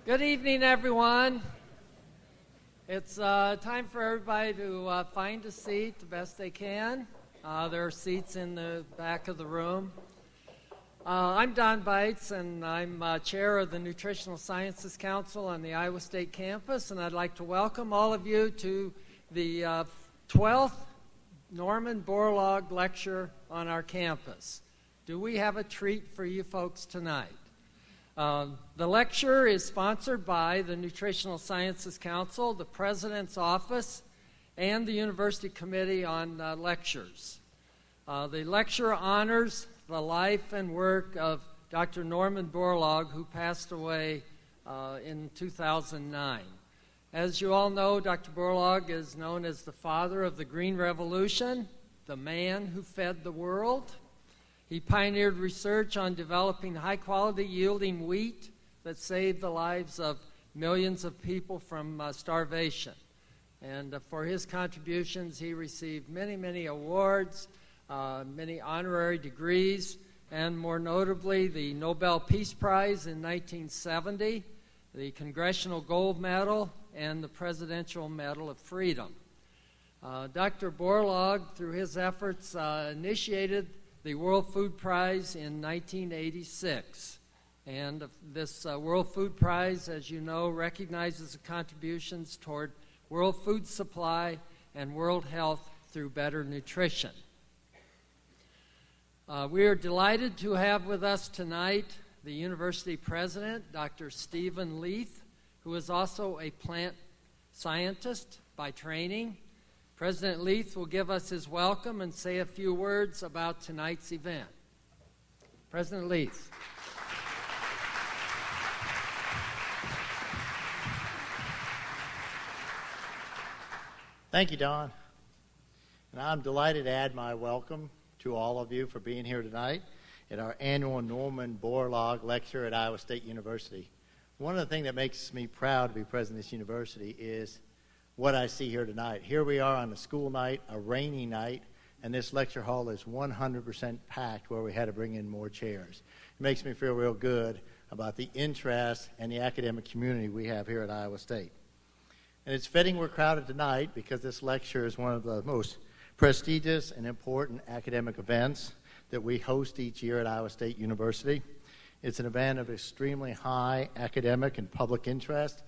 Good evening, everyone. It's time for everybody to find a seat the best they can. There are seats in the back of the room. I'm Don Bites, and I'm chair of the Nutritional Sciences Council on the Iowa State campus, and I'd like to welcome all of you to the 12th Norman Borlaug Lecture on our campus. Do we have a treat for you folks tonight? The lecture is sponsored by the Nutritional Sciences Council, the President's Office, and the University Committee on Lectures. The lecture honors the life and work of Dr. Norman Borlaug, who passed away in 2009. As you all know, Dr. Borlaug is known as the father of the Green Revolution, the man who fed the world. He pioneered research on developing high-quality yielding wheat that saved the lives of millions of people from starvation. And for his contributions, he received many, many awards, many honorary degrees, and more notably, the Nobel Peace Prize in 1970, the Congressional Gold Medal, and the Presidential Medal of Freedom. Dr. Borlaug, through his efforts, initiated the World Food Prize in 1986. And this World Food Prize, as you know, recognizes the contributions toward world food supply and world health through better nutrition. We are delighted to have with us tonight the university president, Dr. Stephen Leith, who is also a plant scientist by training. President Leith will give us his welcome and say a few words about tonight's event. President Leith. Thank you, Don. And I'm delighted to add my welcome to all of you for being here tonight at our annual Norman Borlaug Lecture at Iowa State University. One of the things that makes me proud to be president of this university is what I see here tonight. Here we are on a school night, a rainy night, and this lecture hall is 100% packed where we had to bring in more chairs. It makes me feel real good about the interest and the academic community we have here at Iowa State. And it's fitting we're crowded tonight because this lecture is one of the most prestigious and important academic events that we host each year at Iowa State University. It's an event of extremely high academic and public interest,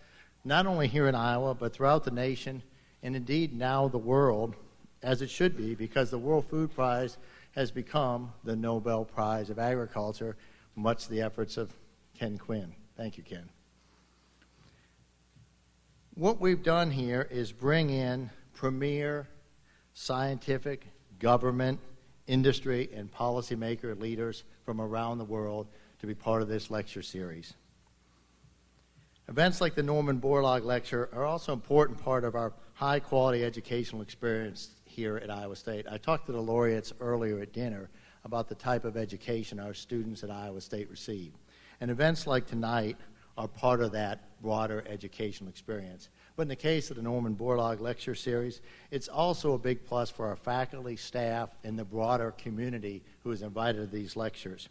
not only here in Iowa, but throughout the nation, and indeed now the world, as it should be, because the World Food Prize has become the Nobel Prize of Agriculture, much to the efforts of Ken Quinn. Thank you, Ken. What we've done here is bring in premier scientific, government, industry, and policymaker leaders from around the world to be part of this lecture series. Events like the Norman Borlaug Lecture are also an important part of our high-quality educational experience here at Iowa State. I talked to the laureates earlier at dinner about the type of education our students at Iowa State receive. And events like tonight are part of that broader educational experience. But in the case of the Norman Borlaug Lecture Series, it's also a big plus for our faculty, staff, and the broader community who is invited to these lectures.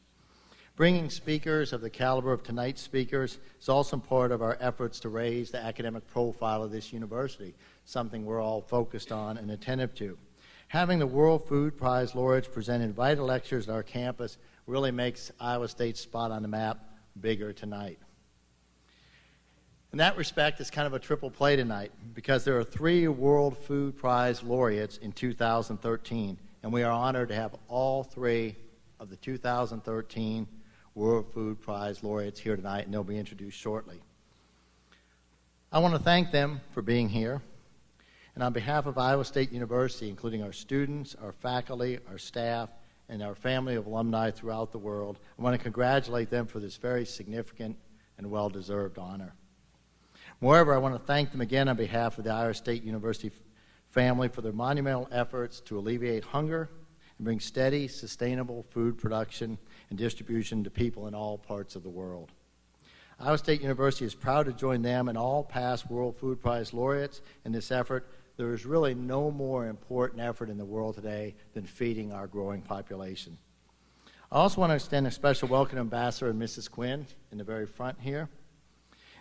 Bringing speakers of the caliber of tonight's speakers is also part of our efforts to raise the academic profile of this university, something we're all focused on and attentive to. Having the World Food Prize laureates present invited lectures at our campus really makes Iowa State's spot on the map bigger tonight. In that respect, it's kind of a triple play tonight because there are 3 World Food Prize laureates in 2013, and we are honored to have all 3 of the 2013 World Food Prize laureates here tonight, and they'll be introduced shortly. I want to thank them for being here, and on behalf of Iowa State University, including our students, our faculty, our staff, and our family of alumni throughout the world, I want to congratulate them for this very significant and well-deserved honor. Moreover, I want to thank them again on behalf of the Iowa State University family for their monumental efforts to alleviate hunger and bring steady, sustainable food production and distribution to people in all parts of the world. Iowa State University is proud to join them and all past World Food Prize laureates in this effort. There is really no more important effort in the world today than feeding our growing population. I also want to extend a special welcome to Ambassador and Mrs. Quinn in the very front here.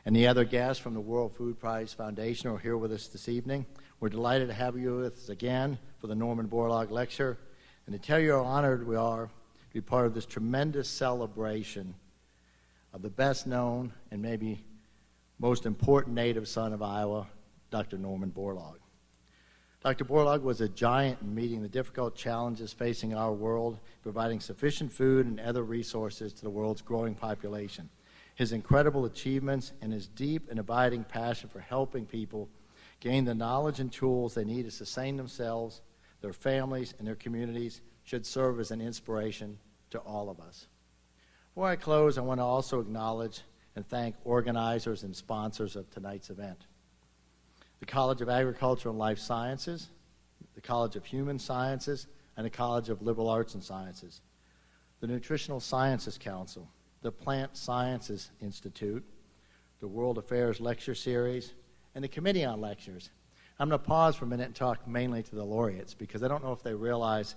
and the other guests from the World Food Prize Foundation who are here with us this evening. We're delighted to have you with us again for the Norman Borlaug Lecture, and to tell you how honored we are to be part of this tremendous celebration of the best known and maybe most important native son of Iowa, Dr. Norman Borlaug. Dr. Borlaug was a giant in meeting the difficult challenges facing our world, providing sufficient food and other resources to the world's growing population. His incredible achievements and his deep and abiding passion for helping people gain the knowledge and tools they need to sustain themselves, their families, and their communities should serve as an inspiration to all of us. Before I close, I want to also acknowledge and thank organizers and sponsors of tonight's event. The College of Agriculture and Life Sciences, the College of Human Sciences, and the College of Liberal Arts and Sciences, the Nutritional Sciences Council, the Plant Sciences Institute, the World Affairs Lecture Series, and the Committee on Lectures. I'm going to pause for a minute and talk mainly to the laureates because I don't know if they realize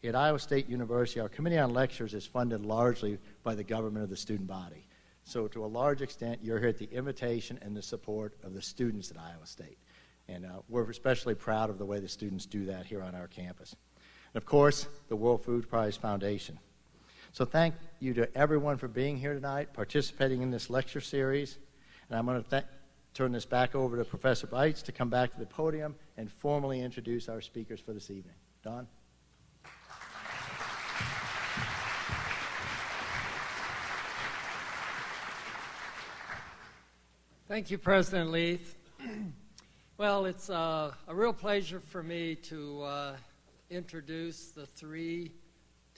at Iowa State University, our Committee on Lectures is funded largely by the government of the student body. So to a large extent, you're here at the invitation and the support of the students at Iowa State. And we're especially proud of the way the students do that here on our campus. And of course, the World Food Prize Foundation. So thank you to everyone for being here tonight, participating in this lecture series. And I'm going to turn this back over to Professor Bites to come back to the podium and formally introduce our speakers for this evening. Don? Thank you, President Leith. Well, it's a real pleasure for me to introduce the three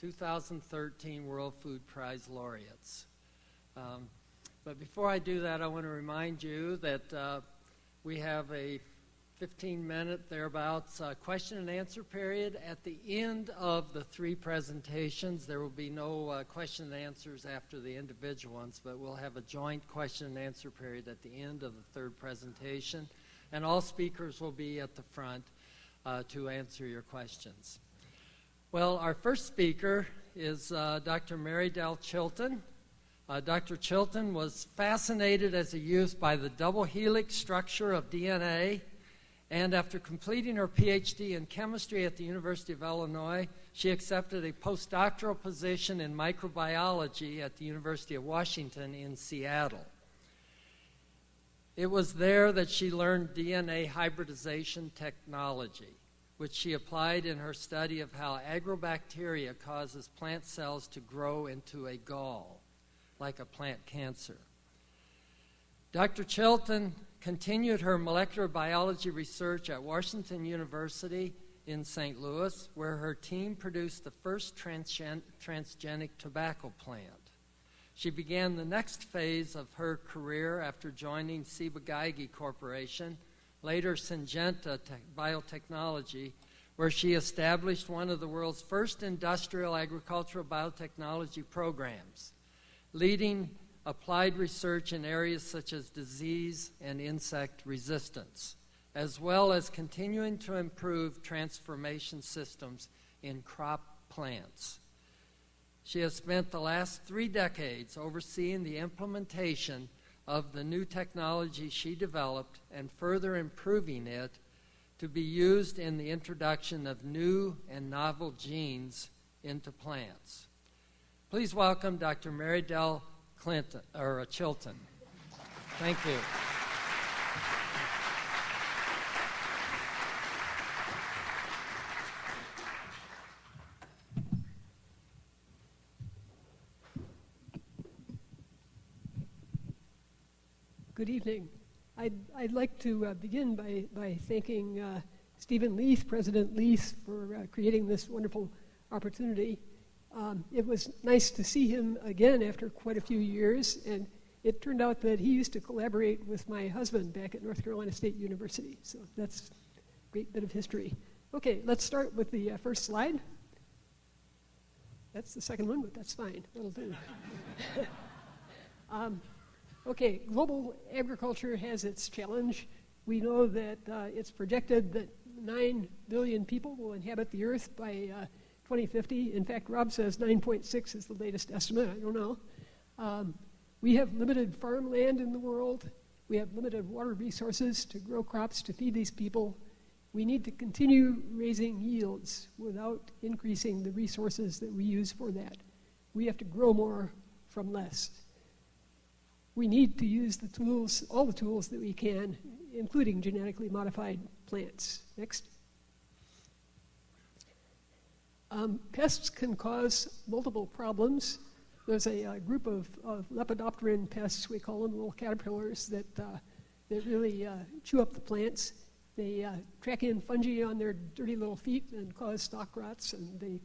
2013 World Food Prize laureates. But before I do that, I want to remind you that we have a 15-minute, thereabouts, question and answer period. At the end of the three presentations, there will be no question and answers after the individual ones, but we'll have a joint question and answer period at the end of the third presentation, and all speakers will be at the front to answer your questions. Well, our first speaker is Dr. Mary Dell Chilton. Dr. Chilton was fascinated as a youth by the double helix structure of DNA, and after completing her PhD in chemistry at the University of Illinois, she accepted a postdoctoral position in microbiology at the University of Washington in Seattle. It was there that she learned DNA hybridization technology, which she applied in her study of how agrobacteria causes plant cells to grow into a gall, like a plant cancer. Dr. Chilton continued her molecular biology research at Washington University in St. Louis, where her team produced the first transgenic tobacco plant. She began the next phase of her career after joining Ciba-Geigy Corporation, later Syngenta Biotechnology, where she established one of the world's first industrial agricultural biotechnology programs, leading applied research in areas such as disease and insect resistance, as well as continuing to improve transformation systems in crop plants. She has spent the last 3 decades overseeing the implementation of the new technology she developed and further improving it to be used in the introduction of new and novel genes into plants. Please welcome Dr. Mary Dell Chilton. Thank you. Good evening. I'd like to begin by thanking Stephen Leith, President Leith, for creating this wonderful opportunity. It was nice to see him again after quite a few years, and it turned out that he used to collaborate with my husband back at North Carolina State University, so that's a great bit of history. Okay, let's start with the first slide. That's the second one, but that's fine. That'll do. Okay, global agriculture has its challenge. We know that it's projected that 9 billion people will inhabit the earth by 2050. In fact, Rob says 9.6 is the latest estimate. I don't know. We have limited farmland in the world, We have limited water resources to grow crops to feed these people. We need to continue raising yields without increasing the resources that we use for that. We have to grow more from less. We need to use the tools, all the tools that we can, including genetically modified plants. Next. Pests can cause multiple problems. There's a group of lepidopteran pests, we call them little caterpillars, that really chew up the plants. They track in fungi on their dirty little feet and cause stalk rots, and they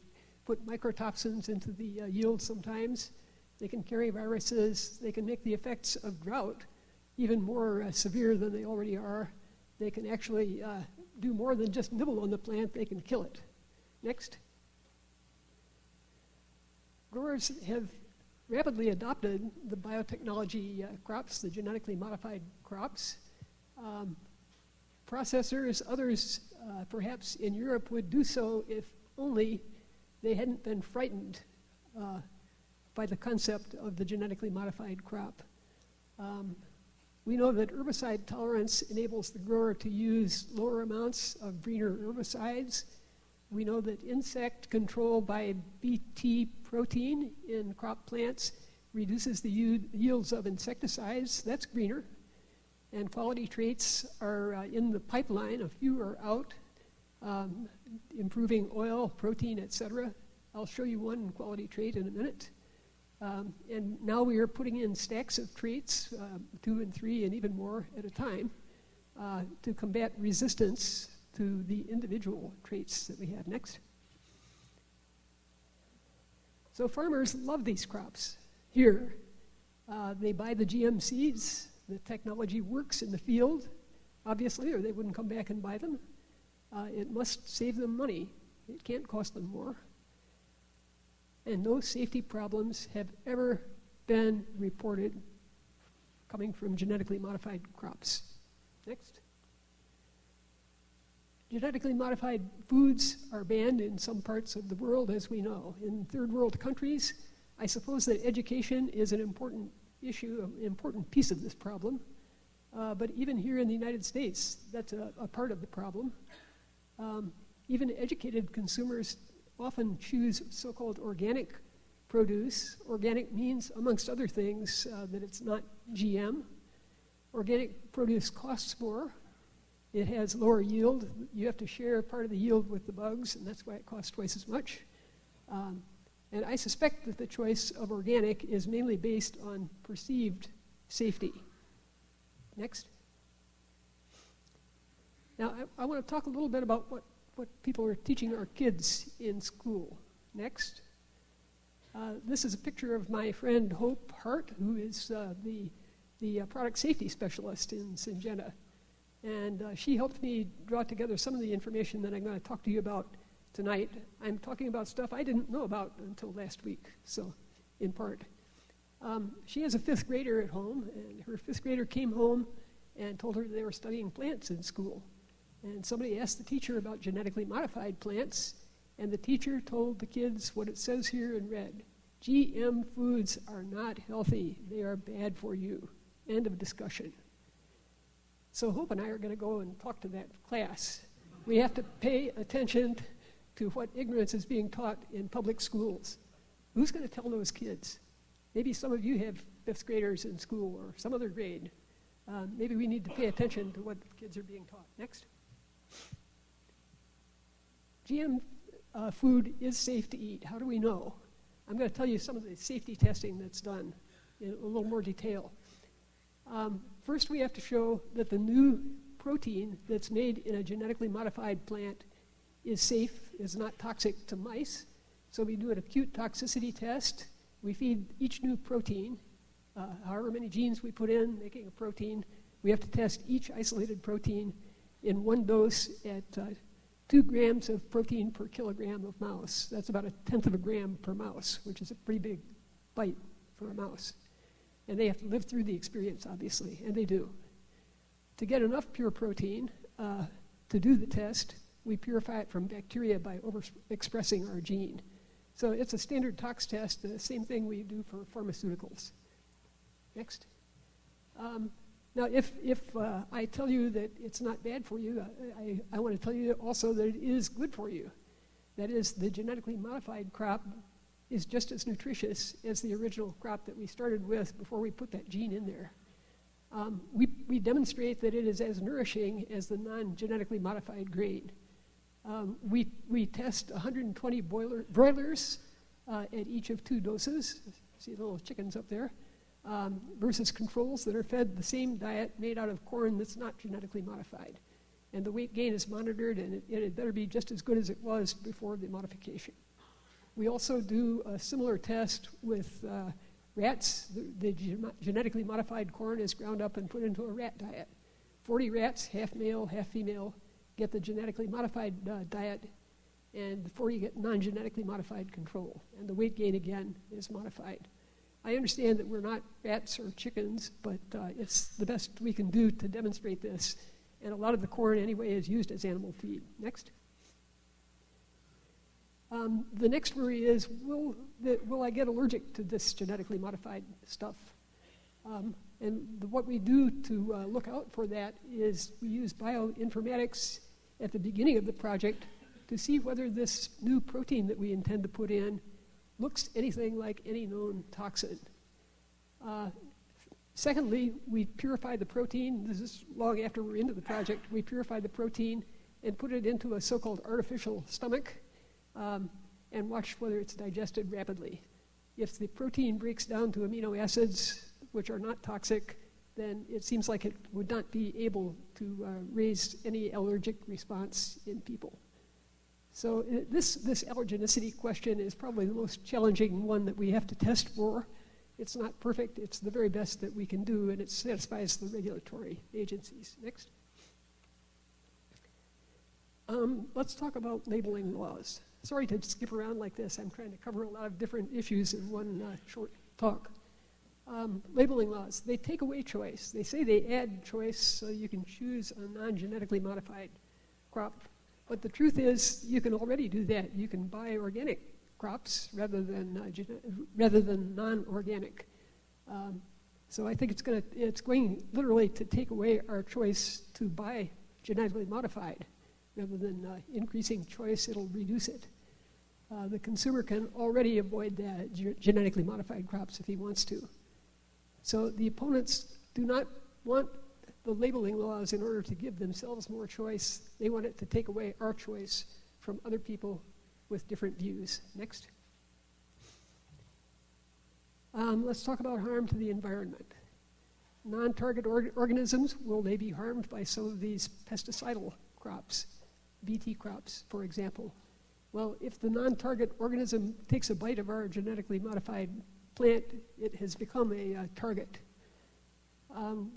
put mycotoxins into the yield sometimes. They can carry viruses. They can make the effects of drought even more severe than they already are. They can actually do more than just nibble on the plant. They can kill it. Next. Growers have rapidly adopted the biotechnology crops, the genetically modified crops. Processors, others perhaps in Europe would do so if only they hadn't been frightened by the concept of the genetically modified crop. We know that herbicide tolerance enables the grower to use lower amounts of greener herbicides. We know that insect control by Bt protein in crop plants reduces the yields of insecticides. That's greener. And quality traits are in the pipeline. A few are out, improving oil, protein, etc. I'll show you one quality trait in a minute. And now we are putting in stacks of traits, 2 and 3 and even more at a time, to combat resistance to the individual traits that we have. Next. So farmers love these crops. Here, they buy the GM seeds. The technology works in the field, obviously, or they wouldn't come back and buy them. It must save them money. It can't cost them more. And no safety problems have ever been reported coming from genetically modified crops. Next. Genetically modified foods are banned in some parts of the world, as we know. In third world countries, I suppose that education is an important issue, an important piece of this problem. But even here in the United States, that's a part of the problem. Even educated consumers often choose so-called organic produce. Organic means, amongst other things, that it's not GM. Organic produce costs more. It has lower yield. You have to share part of the yield with the bugs, and that's why it costs twice as much. And I suspect that the choice of organic is mainly based on perceived safety. Next. Now, I want to talk a little bit about what people are teaching our kids in school. Next. This is a picture of my friend Hope Hart, who is the product safety specialist in Syngenta. And she helped me draw together some of the information that I'm going to talk to you about tonight. I'm talking about stuff I didn't know about until last week, so in part. She has a 5th grader at home, and her 5th grader came home and told her they were studying plants in school. And somebody asked the teacher about genetically modified plants, and the teacher told the kids what it says here in red. GM foods are not healthy. They are bad for you. End of discussion. So Hope and I are going to go and talk to that class. We have to pay attention to what ignorance is being taught in public schools. Who's going to tell those kids? Maybe some of you have 5th graders in school or some other grade. Maybe we need to pay attention to what kids are being taught. Next. GM food is safe to eat. How do we know? I'm going to tell you some of the safety testing that's done in a little more detail. First, we have to show that the new protein that's made in a genetically modified plant is safe, is not toxic to mice. So we do an acute toxicity test. We feed each new protein, however many genes we put in, making a protein. We have to test each isolated protein in one dose at 2 grams of protein per kilogram of mouse. That's about 1/10 of a gram per mouse, which is a pretty big bite for a mouse. And they have to live through the experience, obviously, and they do. To get enough pure protein to do the test, we purify it from bacteria by overexpressing our gene. So it's a standard tox test, the same thing we do for pharmaceuticals. Next. Now, if I tell you that it's not bad for you, I want to tell you also that it is good for you. That is, the genetically modified crop is just as nutritious as the original crop that we started with before we put that gene in there. We demonstrate that it is as nourishing as the non-genetically modified grain. We test 120 broilers at each of 2 doses. See the little chickens up there? Versus controls that are fed the same diet made out of corn that's not genetically modified. And the weight gain is monitored, and it better be just as good as it was before the modification. We also do a similar test with rats. The genetically modified corn is ground up and put into a rat diet. 40 rats, half male, half female, get the genetically modified diet, and 40 get non-genetically modified control. And the weight gain, again, is modified. I understand that we're not rats or chickens, but it's the best we can do to demonstrate this. And a lot of the corn, anyway, is used as animal feed. Next. The next worry is, will I get allergic to this genetically modified stuff? What we do to look out for that is we use bioinformatics at the beginning of the project to see whether this new protein that we intend to put in looks anything like any known toxin. Secondly, we purify the protein. This is long after we're into the project. We purify the protein and put it into a so-called artificial stomach and watch whether it's digested rapidly. If the protein breaks down to amino acids, which are not toxic, then it seems like it would not be able to raise any allergic response in people. So this allergenicity question is probably the most challenging one that we have to test for. It's not perfect. It's the very best that we can do, and it satisfies the regulatory agencies. Next. Let's talk about labeling laws. Sorry to skip around like this. I'm trying to cover a lot of different issues in one short talk. Labeling laws, they take away choice. They say they add choice so you can choose a non-genetically modified crop. But the truth is, you can already do that. You can buy organic crops rather than non-organic. So I think it's going literally to take away our choice to buy genetically modified. Rather than increasing choice, it'll reduce it. The consumer can already avoid the genetically modified crops if he wants to. So the opponents do not want the labeling laws in order to give themselves more choice. They want it to take away our choice from other people with different views. Next. Let's talk about harm to the environment. Non-target organisms, will they be harmed by some of these pesticidal crops, BT crops, for example? Well, if the non-target organism takes a bite of our genetically modified plant, it has become a target.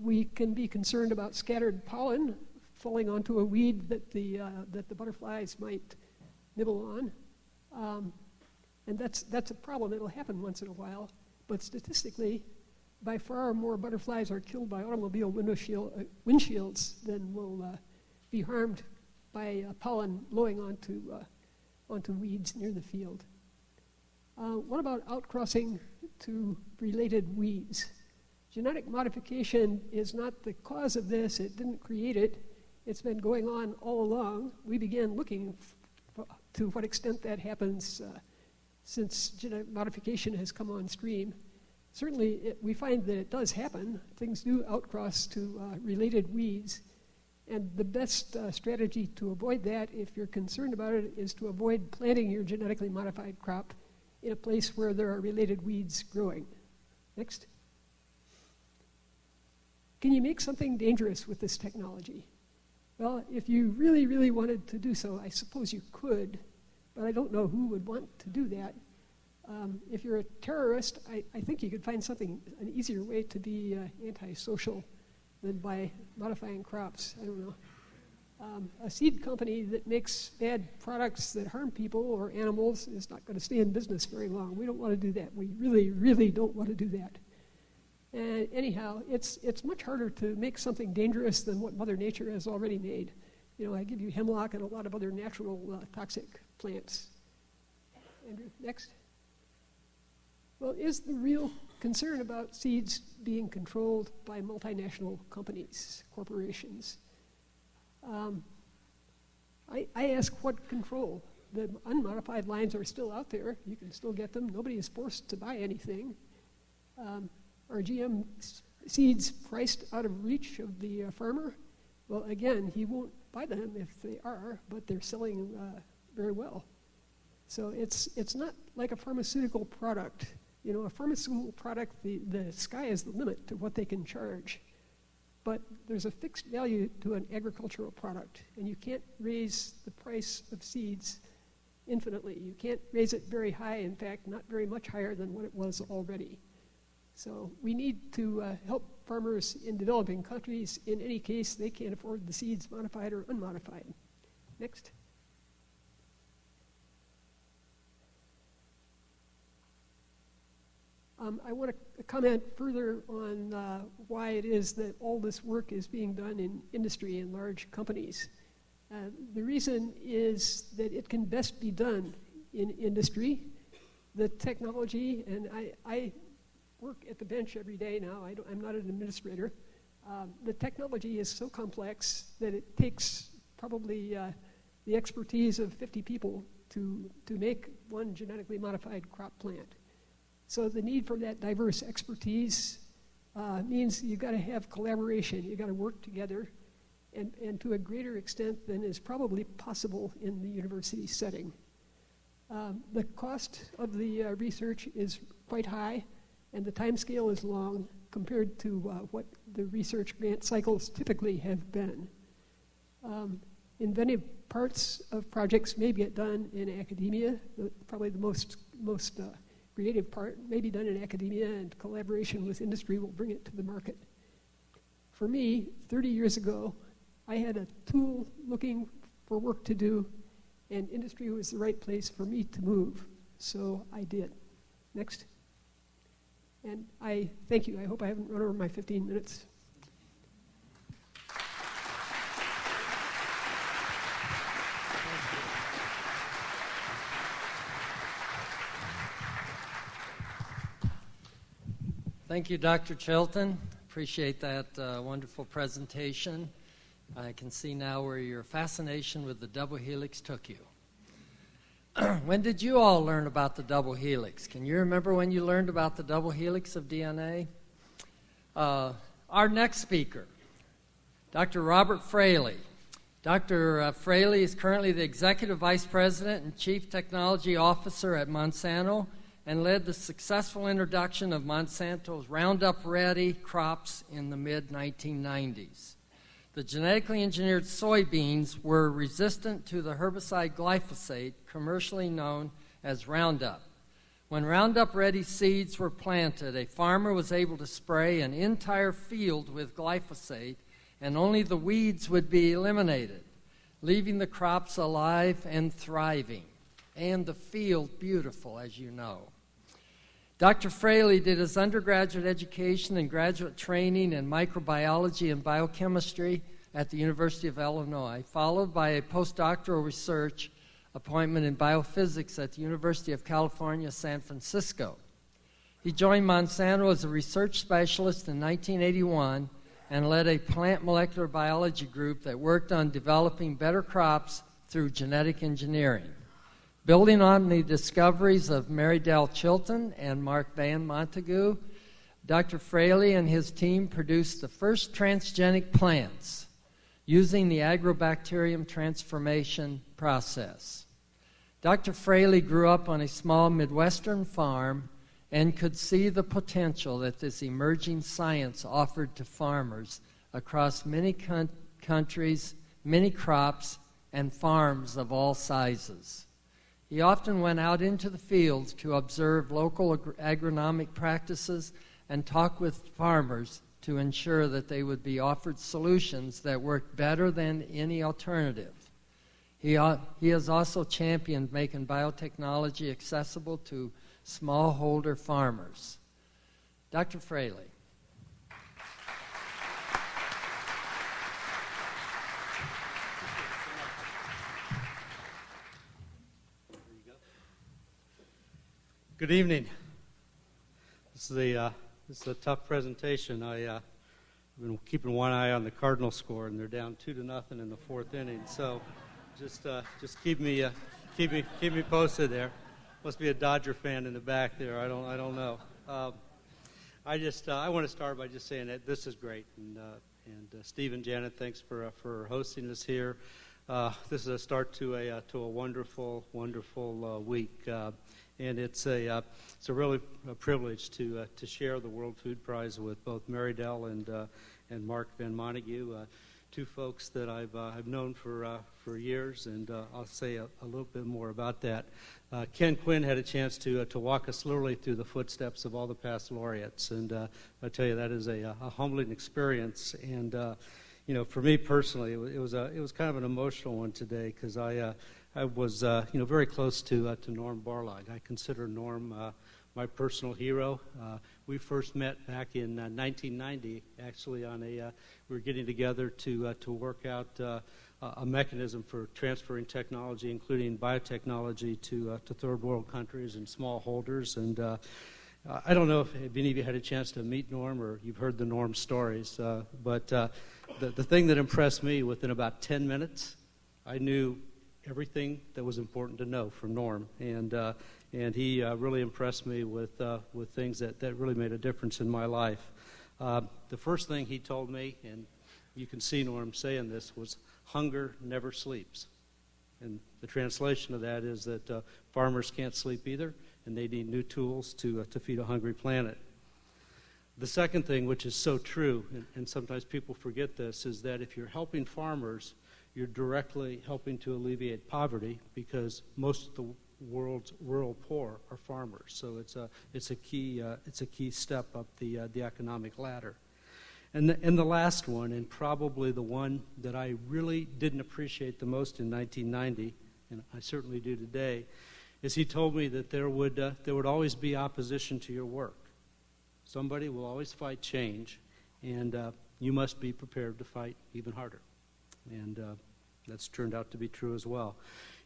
We can be concerned about scattered pollen falling onto a weed that the butterflies might nibble on. And that's a problem. It'll happen once in a while. But statistically, by far more butterflies are killed by automobile windshields than will be harmed by pollen blowing onto weeds near the field. What about outcrossing to related weeds? Genetic modification is not the cause of this. It didn't create it. It's been going on all along. We began looking to what extent that happens since genetic modification has come on stream. Certainly, we find that it does happen. Things do outcross to related weeds. And the best strategy to avoid that, if you're concerned about it, is to avoid planting your genetically modified crop in a place where there are related weeds growing. Next. Can you make something dangerous with this technology? Well, if you really, really wanted to do so, I suppose you could, but I don't know who would want to do that. If you're a terrorist, I think you could find an easier way to be antisocial than by modifying crops. I don't know. A seed company that makes bad products that harm people or animals is not going to stay in business very long. We don't want to do that. We really, really don't want to do that. And anyhow, it's much harder to make something dangerous than what Mother Nature has already made. You know, I give you hemlock and a lot of other natural toxic plants. Andrew, next. Well, is the real concern about seeds being controlled by multinational companies, corporations. I ask, what control? The unmodified lines are still out there. You can still get them. Nobody is forced to buy anything. Are GM seeds priced out of reach of the farmer? Well, again, he won't buy them if they are, but they're selling very well. So it's not like a pharmaceutical product. You know, a pharmaceutical product, the sky is the limit to what they can charge. But there's a fixed value to an agricultural product, and you can't raise the price of seeds infinitely. You can't raise it very high, in fact, not very much higher than what it was already. So we need to help farmers in developing countries. In any case, they can't afford the seeds, modified or unmodified. Next. I want to comment further on why it is that all this work is being done in industry and large companies. The reason is that it can best be done in industry. The technology, and I work at the bench every day now. I'm not an administrator. The technology is so complex that it takes probably the expertise of 50 people to make one genetically modified crop plant. So the need for that diverse expertise means you've got to have collaboration. You've got to work together, and to a greater extent than is probably possible in the university setting. The cost of the research is quite high, and the time scale is long compared to what the research grant cycles typically have been. Inventive parts of projects may get done in academia. Probably the most creative part may be done in academia, and collaboration with industry will bring it to the market. For me, 30 years ago, I had a tool looking for work to do, and industry was the right place for me to move. So I did. Next. And I thank you. I hope I haven't run over my 15 minutes. Thank you, Dr. Chilton. Appreciate that wonderful presentation. I can see now where your fascination with the double helix took you. When did you all learn about the double helix? Can you remember when you learned about the double helix of DNA? Our next speaker, Dr. Robert Fraley. Dr. Fraley is currently the Executive Vice President and Chief Technology Officer at Monsanto, and led the successful introduction of Monsanto's Roundup Ready crops in the mid-1990s. The genetically engineered soybeans were resistant to the herbicide glyphosate, commercially known as Roundup. When Roundup Ready seeds were planted, a farmer was able to spray an entire field with glyphosate, and only the weeds would be eliminated, leaving the crops alive and thriving, and the field beautiful, as you know. Dr. Fraley did his undergraduate education and graduate training in microbiology and biochemistry at the University of Illinois, followed by a postdoctoral research appointment in biophysics at the University of California, San Francisco. He joined Monsanto as a research specialist in 1981 and led a plant molecular biology group that worked on developing better crops through genetic engineering. Building on the discoveries of Mary Dell Chilton and Mark Van Montagu, Dr. Fraley and his team produced the first transgenic plants using the agrobacterium transformation process. Dr. Fraley grew up on a small Midwestern farm and could see the potential that this emerging science offered to farmers across many countries, many crops, and farms of all sizes. He often went out into the fields to observe local agronomic practices and talk with farmers to ensure that they would be offered solutions that worked better than any alternative. He has also championed making biotechnology accessible to smallholder farmers. Dr. Fraley. Good evening. This is a tough presentation. I've been keeping one eye on the Cardinal score, and they're down 2-0 in the fourth inning. So, just keep me posted there. Must be a Dodger fan in the back there. I don't know. I want to start by just saying that this is great, and Steve and Janet, thanks for hosting us here. This is a start to a wonderful week, and it's a really a privilege to share the World Food Prize with both Mary Dell and Mark Van Montague, two folks that I've known for years, and I'll say a little bit more about that. Ken Quinn had a chance to walk us literally through the footsteps of all the past laureates, and I tell you that is a humbling experience. And for me personally, it was kind of an emotional one today because I was very close to Norm Borlaug. I consider Norm my personal hero. We first met back in 1990. Actually, we were getting together to work out a mechanism for transferring technology, including biotechnology, to third world countries and smallholders. And I don't know if any of you had a chance to meet Norm or you've heard the Norm stories, but the thing that impressed me, within about 10 minutes, I knew everything that was important to know from Norm, and he really impressed me with things that really made a difference in my life. The first thing he told me, and you can see Norm saying this, was hunger never sleeps. And the translation of that is that farmers can't sleep either, and they need new tools to feed a hungry planet. The second thing, which is so true, and sometimes people forget this, is that if you're helping farmers, you're directly helping to alleviate poverty, because most of the world's rural poor are farmers. So it's a key step up the economic ladder. And the last one, and probably the one that I really didn't appreciate the most in 1990, and I certainly do today, is he told me that there would always be opposition to your work. Somebody will always fight change, and you must be prepared to fight even harder. And that's turned out to be true as well.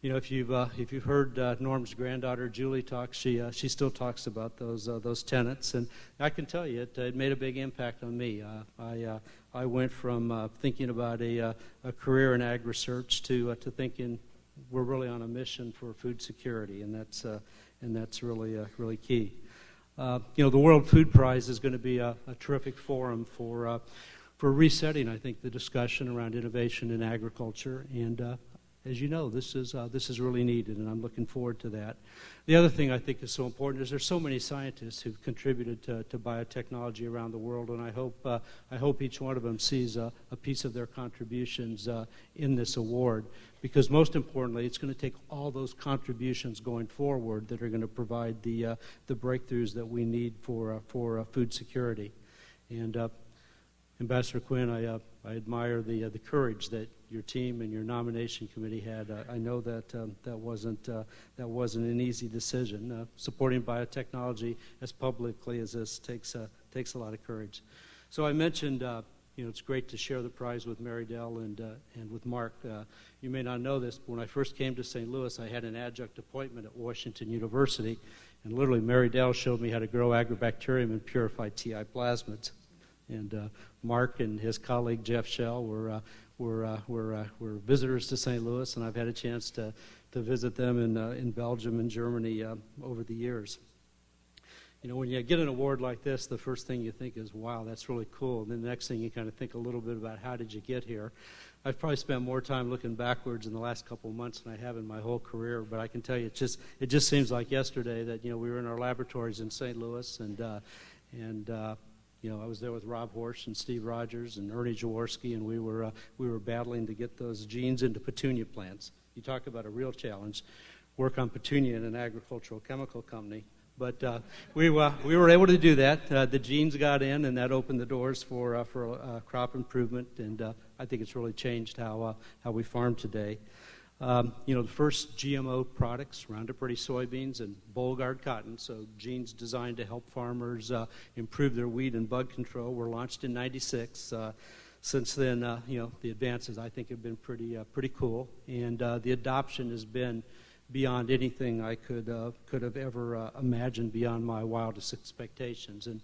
If you've heard Norm's granddaughter Julie talk, she still talks about those tenets, and I can tell you it made a big impact on me. I went from thinking about a career in ag research to thinking we're really on a mission for food security, and that's really key. The World Food Prize is going to be a terrific forum for resetting, I think, the discussion around innovation in agriculture, and as you know, this is really needed, and I'm looking forward to that. The other thing I think is so important is there's so many scientists who've contributed to biotechnology around the world, and I hope each one of them sees a piece of their contributions in this award, because most importantly, it's going to take all those contributions going forward that are going to provide the breakthroughs that we need for food security. And Ambassador Quinn, I admire the courage that your team and your nomination committee had. I know that that wasn't an easy decision. Supporting biotechnology as publicly as this takes a lot of courage. So I mentioned, it's great to share the prize with Mary Dell and with Mark. You may not know this, but when I first came to St. Louis, I had an adjunct appointment at Washington University, and literally Mary Dell showed me how to grow agrobacterium and purify TI plasmids. And Mark and his colleague Jeff Shell were visitors to St. Louis, and I've had a chance to visit them in Belgium and Germany over the years. When you get an award like this, the first thing you think is, wow, that's really cool. And then the next thing you kind of think a little bit about how did you get here. I've probably spent more time looking backwards in the last couple of months than I have in my whole career, but I can tell you it just seems like yesterday that we were in our laboratories in St. Louis, and I was there with Rob Horsch and Steve Rogers and Ernie Jaworski, and we were battling to get those genes into petunia plants. You talk about a real challenge. Work on petunia in an agricultural chemical company. But we were able to do that. The genes got in, and that opened the doors for crop improvement, and I think it's really changed how we farm today. The first GMO products, Roundup Ready soybeans and Bollgard cotton, so genes designed to help farmers improve their weed and bug control, were launched in '96. Since then, the advances I think have been pretty cool, and the adoption has been beyond anything I could have ever imagined, beyond my wildest expectations. And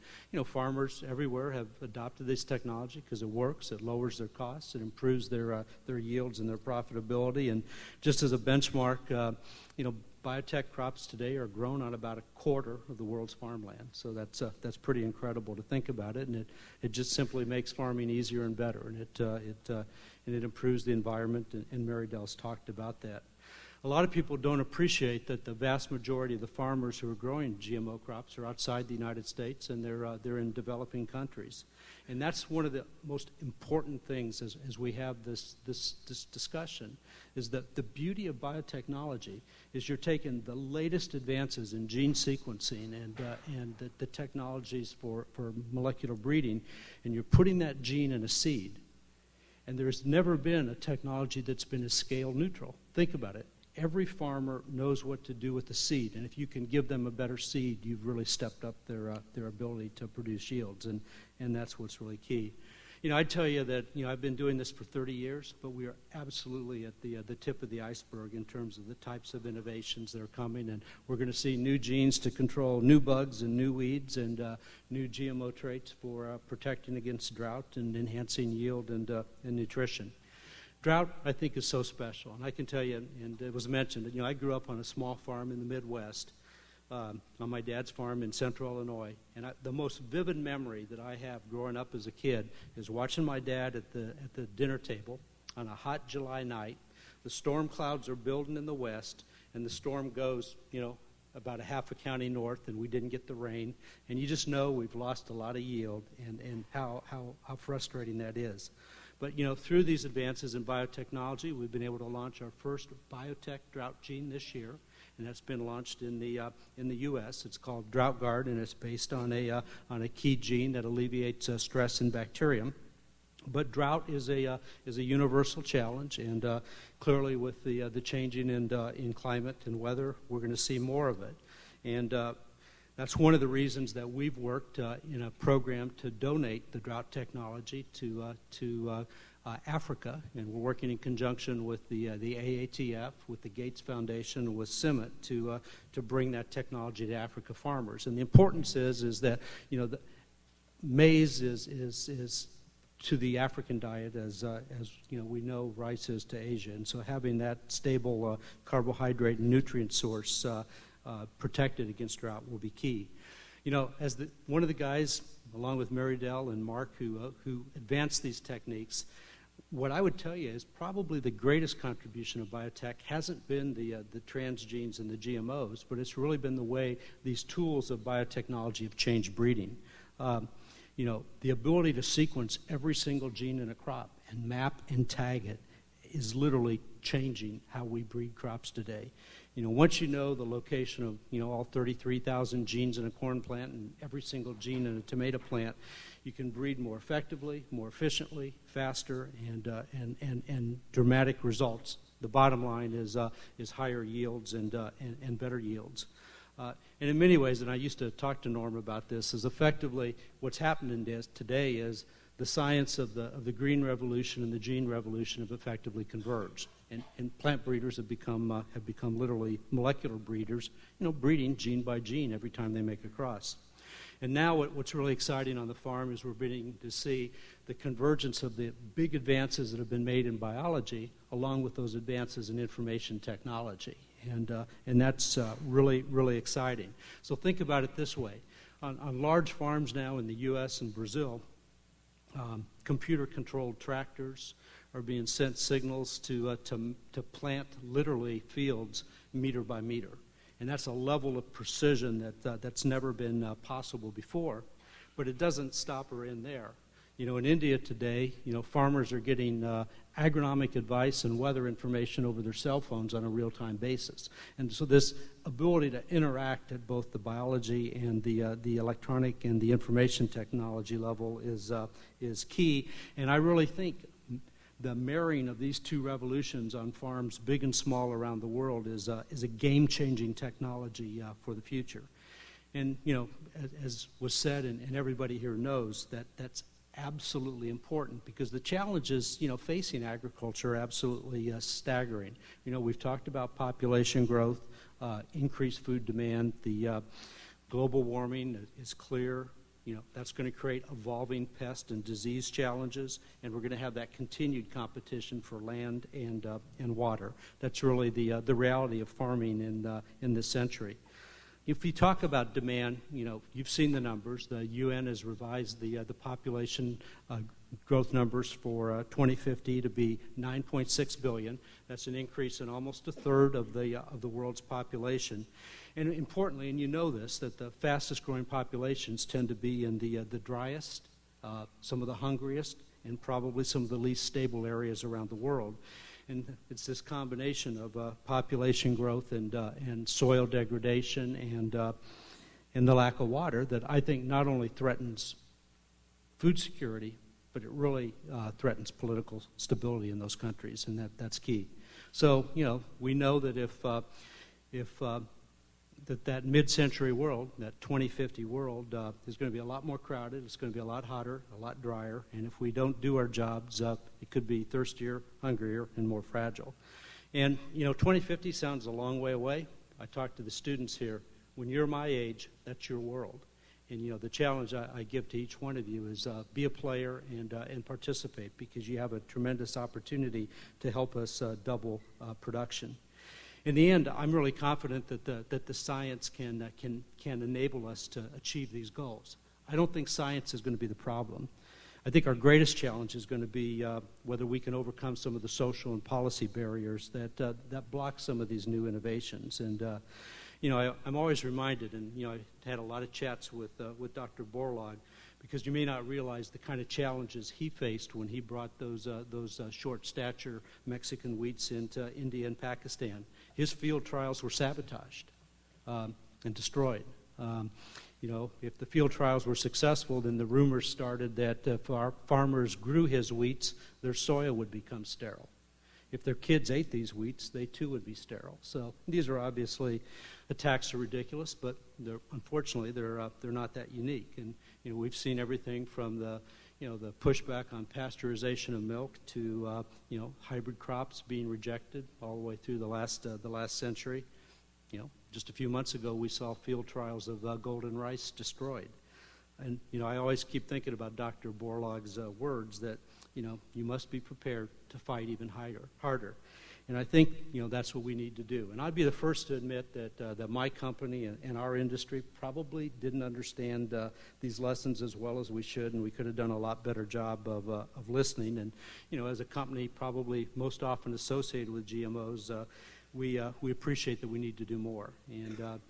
farmers everywhere have adopted this technology because it works. It lowers their costs. It improves their yields and their profitability. And just as a benchmark, biotech crops today are grown on about a quarter of the world's farmland. So that's pretty incredible to think about it, and it just simply makes farming easier and better, and it improves the environment. And Mary Dell's talked about that. A lot of people don't appreciate that the vast majority of the farmers who are growing GMO crops are outside the United States, and they're in developing countries. And that's one of the most important things as we have this discussion, is that the beauty of biotechnology is you're taking the latest advances in gene sequencing and the technologies for molecular breeding, and you're putting that gene in a seed. And there's never been a technology that's been as scale neutral. Think about it. Every farmer knows what to do with the seed, and if you can give them a better seed, you've really stepped up their ability to produce yields, and that's what's really key. I tell you that I've been doing this for 30 years, but we are absolutely at the tip of the iceberg in terms of the types of innovations that are coming, and we're going to see new genes to control new bugs and new weeds, and new GMO traits for protecting against drought and enhancing yield and nutrition. Drought, I think, is so special, and I can tell you, and it was mentioned, that I grew up on a small farm in the Midwest, on my dad's farm in central Illinois, and the most vivid memory that I have growing up as a kid is watching my dad at the dinner table on a hot July night. The storm clouds are building in the west, and the storm goes, about a half a county north, and we didn't get the rain, and you just know we've lost a lot of yield, and how frustrating that is. But through these advances in biotechnology, we've been able to launch our first biotech drought gene this year, and that's been launched in the U.S. It's called DroughtGuard, and it's based on a key gene that alleviates stress in bacterium. But drought is a universal challenge, and clearly with the changing in climate and weather, we're going to see more of it. And that's one of the reasons that we've worked in a program to donate the drought technology to Africa, and we're working in conjunction with the AATF, with the Gates Foundation, and with CIMMYT to bring that technology to Africa farmers. And the importance is that the maize is to the African diet as we know rice is to Asia, and so having that stable carbohydrate and nutrient source protected against drought will be key. As one of the guys, along with Mary Dell and Mark, who advanced these techniques, what I would tell you is probably the greatest contribution of biotech hasn't been the transgenes and the GMOs, but it's really been the way these tools of biotechnology have changed breeding. The ability to sequence every single gene in a crop and map and tag it is literally changing how we breed crops today. Once you know the location of all 33,000 genes in a corn plant and every single gene in a tomato plant, you can breed more effectively, more efficiently, faster, and dramatic results. The bottom line is higher yields and better yields. And in many ways, and I used to talk to Norm about this, is effectively what's happening today is the science of the green revolution and the gene revolution have effectively converged. And plant breeders have become literally molecular breeders, breeding gene by gene every time they make a cross. And now what's really exciting on the farm is we're beginning to see the convergence of the big advances that have been made in biology along with those advances in information technology. And that's really, really exciting. So think about it this way. On large farms now in the U.S. and Brazil, computer-controlled tractors are being sent signals to plant literally fields meter by meter. And that's a level of precision that's never been possible before. But it doesn't stop or end there. In India today, farmers are getting agronomic advice and weather information over their cell phones on a real-time basis. And so this ability to interact at both the biology and the electronic and the information technology level is key. And I really think the marrying of these two revolutions on farms big and small around the world is a game-changing technology for the future. And, as was said, and everybody here knows, that's absolutely important because the challenges, facing agriculture are absolutely staggering. We've talked about population growth, increased food demand, the global warming is clear. That's going to create evolving pest and disease challenges, and we're going to have that continued competition for land and water. That's really the reality of farming in this century. If you talk about demand, you've seen the numbers. The UN has revised the population growth numbers for 2050 to be 9.6 billion. That's an increase in almost a third of the world's population. And importantly, and you know this, that the fastest growing populations tend to be in the driest, some of the hungriest, and probably some of the least stable areas around the world. And it's this combination of population growth and soil degradation and the lack of water that I think not only threatens food security, but it really threatens political stability in those countries, and that's key. So, we know that if that mid-century world, that 2050 world, is going to be a lot more crowded, it's going to be a lot hotter, a lot drier, and if we don't do our jobs, it could be thirstier, hungrier, and more fragile. And, 2050 sounds a long way away. I talk to the students here. When you're my age, that's your world. And, the challenge I give to each one of you is be a player and participate because you have a tremendous opportunity to help us double production. In the end, I'm really confident that the science can enable us to achieve these goals. I don't think science is going to be the problem. I think our greatest challenge is going to be whether we can overcome some of the social and policy barriers that block some of these new innovations. And I'm always reminded, and I had a lot of chats with Dr. Borlaug, because you may not realize the kind of challenges he faced when he brought those short stature Mexican wheats into India and Pakistan. His field trials were sabotaged and destroyed. If the field trials were successful, then the rumors started that if our farmers grew his wheats, their soil would become sterile. If their kids ate these wheats, they too would be sterile. So these are obviously attacks are ridiculous, but unfortunately they're not that unique. And we've seen everything from the pushback on pasteurization of milk to hybrid crops being rejected all the way through the last century. Just a few months ago we saw field trials of golden rice destroyed. And I always keep thinking about Dr. Borlaug's words that you must be prepared to fight even harder. And I think that's what we need to do. And I'd be the first to admit that my company and our industry probably didn't understand these lessons as well as we should, and we could have done a lot better job of listening. And as a company probably most often associated with GMOs, we appreciate that we need to do more. And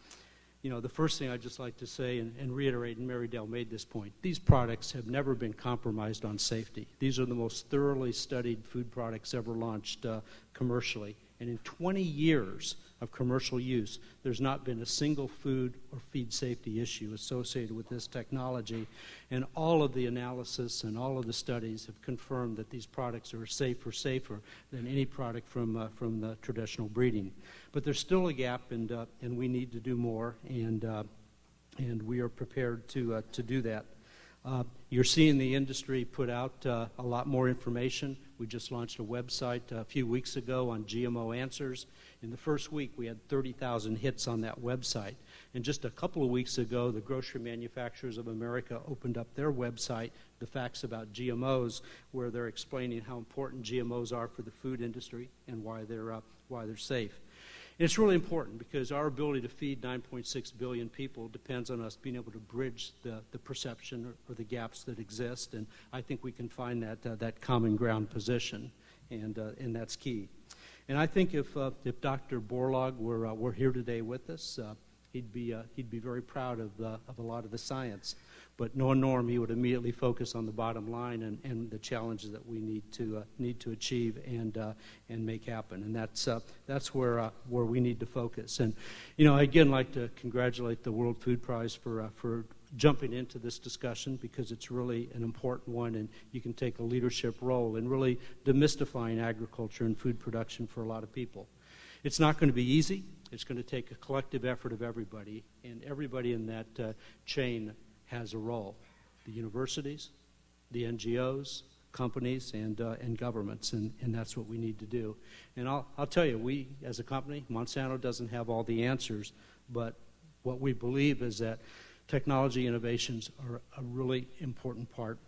the first thing I'd just like to say and reiterate, and Mary Dale made this point, these products have never been compromised on safety. These are the most thoroughly studied food products ever launched commercially. And in 20 years of commercial use, there's not been a single food or feed safety issue associated with this technology. And all of the analysis and all of the studies have confirmed that these products are safer than any product from the traditional breeding. But there's still a gap, and we need to do more, and we are prepared to do that. You're seeing the industry put out a lot more information. We just launched a website a few weeks ago on GMO Answers. In the first week, we had 30,000 hits on that website. And just a couple of weeks ago, the Grocery Manufacturers of America opened up their website, The Facts About GMOs, where they're explaining how important GMOs are for the food industry and why they're safe. And it's really important because our ability to feed 9.6 billion people depends on us being able to bridge the perception or the gaps that exist, and I think we can find that common ground position, and that's key. And I think if Dr. Borlaug were here today with us, he'd be very proud of a lot of the science. But knowing Norm, he would immediately focus on the bottom line and the challenges that we need to achieve and make happen. And that's where we need to focus. And I again like to congratulate the World Food Prize for jumping into this discussion because it's really an important one, and you can take a leadership role in really demystifying agriculture and food production for a lot of people. It's not going to be easy. It's going to take a collective effort of everybody, and everybody in that chain has a role. The universities, the NGOs, companies, and governments, and that's what we need to do. And I'll tell you, we as a company, Monsanto doesn't have all the answers, but what we believe is that technology innovations are a really important part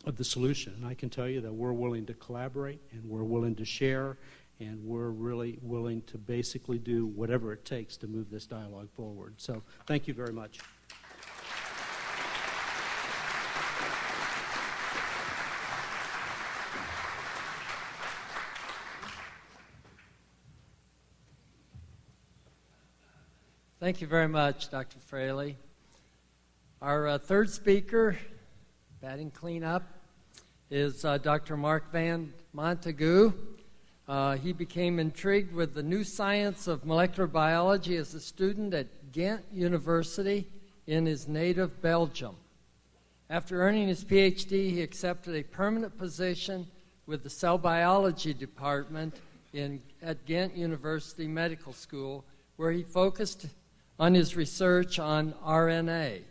of the solution. And I can tell you that we're willing to collaborate, and we're willing to share, and we're really willing to basically do whatever it takes to move this dialogue forward. So thank you very much. Thank you very much, Dr. Fraley. Our third speaker, batting cleanup, is Dr. Mark Van Montague. He became intrigued with the new science of molecular biology as a student at Ghent University in his native Belgium. After earning his PhD, he accepted a permanent position with the cell biology department at Ghent University Medical School, where he focused on his research on RNA.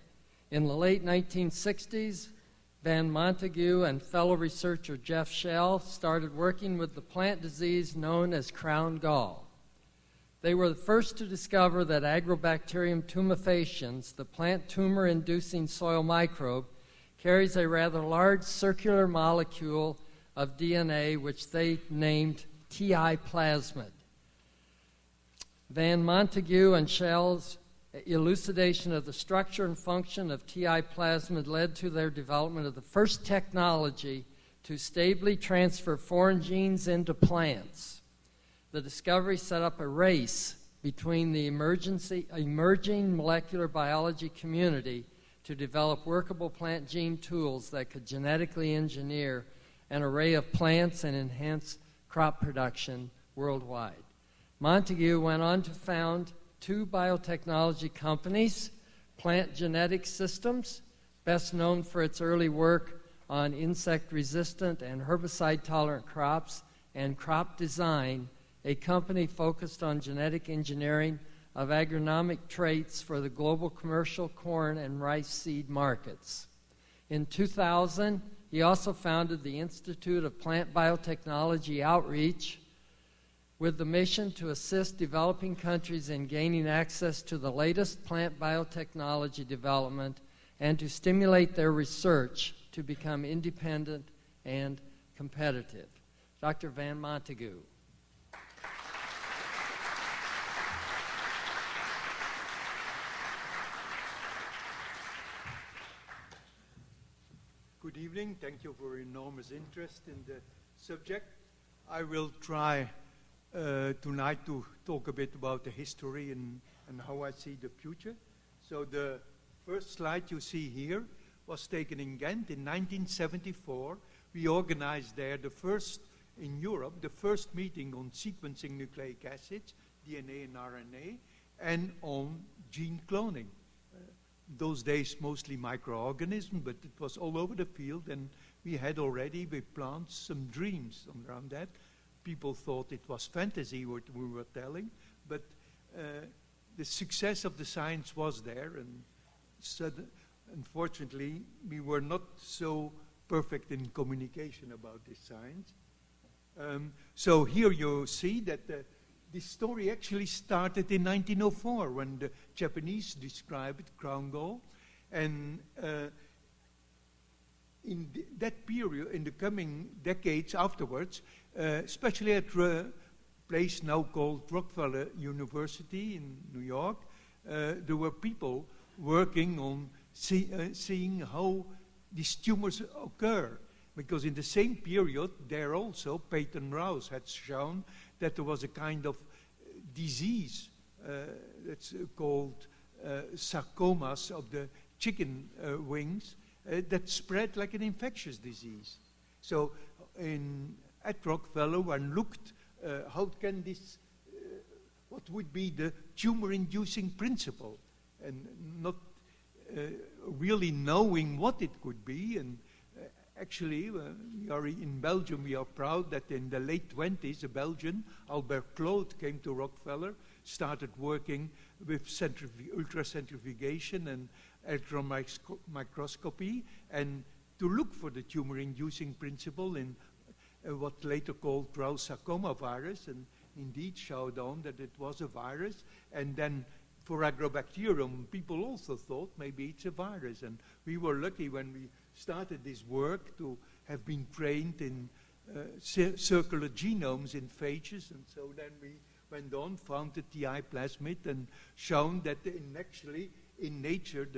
In the late 1960s, Van Montague and fellow researcher Jeff Shell started working with the plant disease known as crown gall. They were the first to discover that Agrobacterium tumefaciens, the plant tumor-inducing soil microbe, carries a rather large circular molecule of DNA which they named TI plasmid. Van Montague and Shell's elucidation of the structure and function of TI plasmid led to their development of the first technology to stably transfer foreign genes into plants. The discovery set up a race between the emerging molecular biology community to develop workable plant gene tools that could genetically engineer an array of plants and enhance crop production worldwide. Montague went on to found two biotechnology companies, Plant Genetic Systems, best known for its early work on insect-resistant and herbicide-tolerant crops, and Crop Design, a company focused on genetic engineering of agronomic traits for the global commercial corn and rice seed markets. In 2000, he also founded the Institute of Plant Biotechnology Outreach, with the mission to assist developing countries in gaining access to the latest plant biotechnology development and to stimulate their research to become independent and competitive. Dr. Van Montague. Good evening. Thank you for your enormous interest in the subject. I will try tonight to talk a bit about the history and how I see the future. So the first slide you see here was taken in Ghent in 1974. We organized there the first, in Europe, the first meeting on sequencing nucleic acids, DNA and RNA, and on gene cloning. Those days mostly microorganisms, but it was all over the field, and we had already with plants some dreams around that. People thought it was fantasy what we were telling, but the success of the science was there, and unfortunately, we were not so perfect in communication about this science. So here you see that this story actually started in 1904 when the Japanese described crown gall, and in that period, in the coming decades afterwards, especially at a place now called Rockefeller University in New York, there were people working on seeing how these tumors occur. Because in the same period, there also, Peyton Rouse had shown that there was a kind of disease that's called sarcomas of the chicken wings that spread like an infectious disease. So at Rockefeller, one looked how can this, what would be the tumor-inducing principle, and not really knowing what it could be. And actually, we are in Belgium, we are proud that in the late 20s, a Belgian, Albert Claude, came to Rockefeller, started working with ultracentrifugation and electron microscopy, and to look for the tumor-inducing principle in what later called Kraus sarcoma virus, and indeed showed on that it was a virus. And then for Agrobacterium, people also thought maybe it's a virus. And we were lucky when we started this work to have been trained in circular genomes in phages, and so then we went on, found the TI plasmid, and shown that actually in nature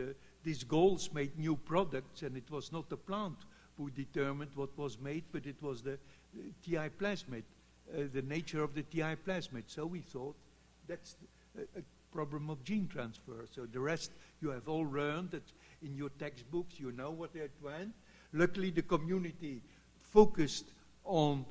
these galls made new products, and it was not the plant who determined what was made, but it was the TI plasmid, the nature of the TI plasmid. So we thought that's a problem of gene transfer. So the rest you have all learned that in your textbooks, you know what it went. Luckily, the community focused on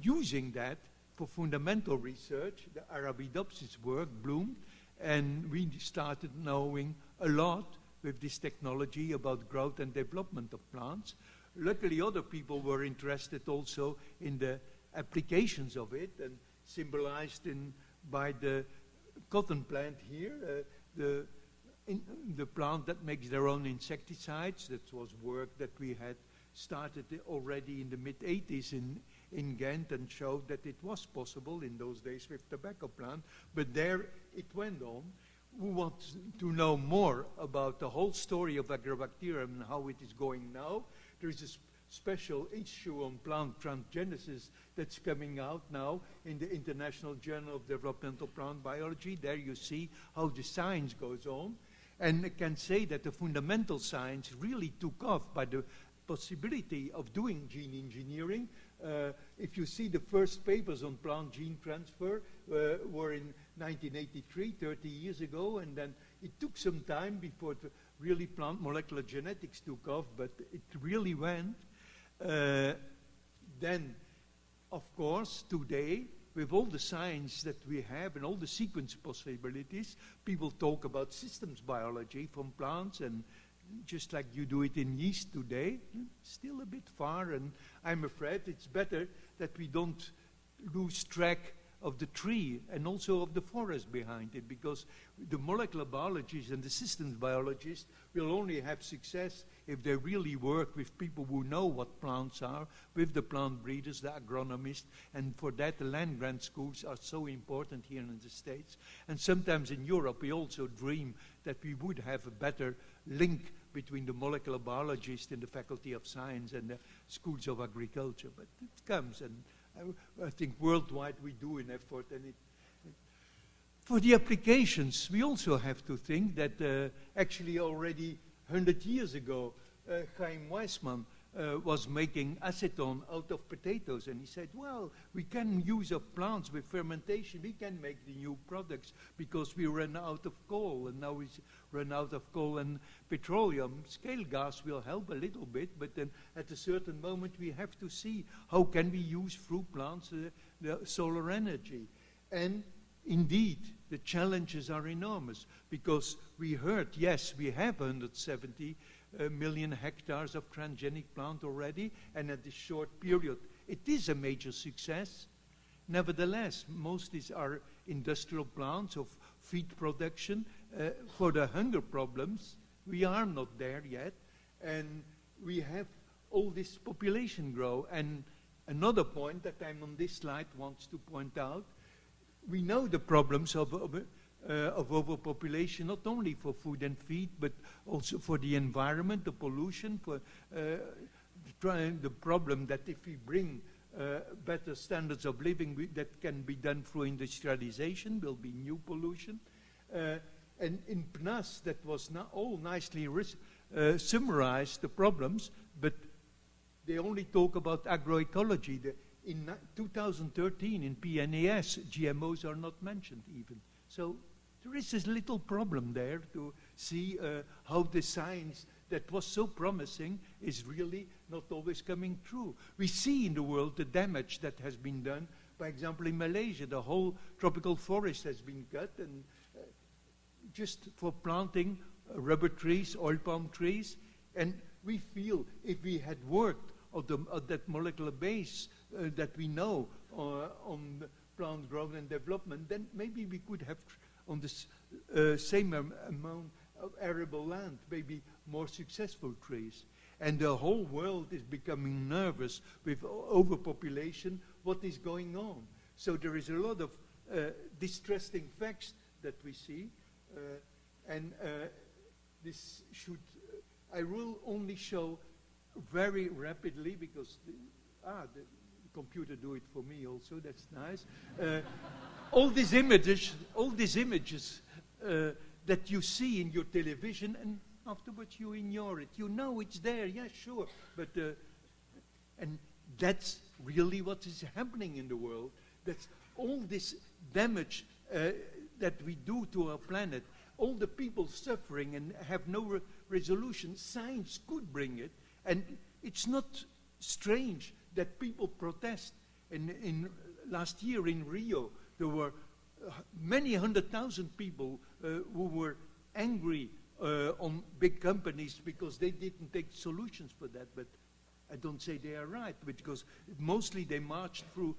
using that for fundamental research. The Arabidopsis work bloomed, and we started knowing a lot with this technology about growth and development of plants. Luckily, other people were interested also in the applications of it, and symbolized by the cotton plant here, the plant that makes their own insecticides. That was work that we had started already in the mid-80s in Ghent, and showed that it was possible in those days with tobacco plant. But there it went on. Who wants to know more about the whole story of Agrobacterium and how it is going now? There is a special issue on plant transgenesis that's coming out now in the International Journal of Developmental Plant Biology. There you see how the science goes on. And I can say that the fundamental science really took off by the possibility of doing gene engineering. If you see the first papers on plant gene transfer were in 1983, 30 years ago, and then it took some time before really plant molecular genetics took off, but it really went. Then, of course, today, with all the science that we have and all the sequence possibilities, people talk about systems biology from plants, and just like you do it in yeast today, still a bit far, and I'm afraid it's better that we don't lose track of the tree and also of the forest behind it, because the molecular biologists and the systems biologists will only have success if they really work with people who know what plants are, with the plant breeders, the agronomists, and for that the land-grant schools are so important here in the States. And sometimes in Europe we also dream that we would have a better link between the molecular biologists in the Faculty of Science and the schools of agriculture, but it comes, and I think worldwide we do an effort. And for the applications, we also have to think that actually already 100 years ago, Chaim Weissman was making acetone out of potatoes, and he said, well, we can use of plants with fermentation, we can make the new products because we ran out of coal, and now we run out of coal and petroleum. Scale gas will help a little bit, but then at a certain moment we have to see how can we use through plants the solar energy. And indeed, the challenges are enormous, because we heard, yes, we have 170 million hectares of transgenic plant already, and at this short period, it is a major success. Nevertheless, most are industrial plants of feed production. For the hunger problems, we are not there yet, and we have all this population grow. And another point that I'm on this slide wants to point out, we know the problems of overpopulation, not only for food and feed, but also for the environment, the pollution, for the problem that if we bring better standards of living that can be done through industrialization, will be new pollution. And in PNAS, that was all nicely summarized, the problems, but they only talk about agroecology. In 2013, in PNAS, GMOs are not mentioned even. So there is this little problem there to see how the science that was so promising is really not always coming true. We see in the world the damage that has been done. For example, in Malaysia, the whole tropical forest has been cut, and just for planting rubber trees, oil palm trees. And we feel if we had worked on that molecular base that we know on plant growth and development, then maybe we could have on this same amount of arable land, maybe more successful trees. and the whole world is becoming nervous with overpopulation, what is going on. So there is a lot of distressing facts that we see, and this should, I will only show very rapidly, because the computer do it for me also, that's nice. All these images that you see in your television, and afterwards you ignore it. You know it's there, yeah, sure, but and that's really what is happening in the world. That's all this damage that we do to our planet, all the people suffering and have no resolution. Science could bring it, and it's not strange that people protest. In last year in Rio, there were many 100,000 people who were angry on big companies because they didn't take solutions for that. But I don't say they are right, because mostly they marched through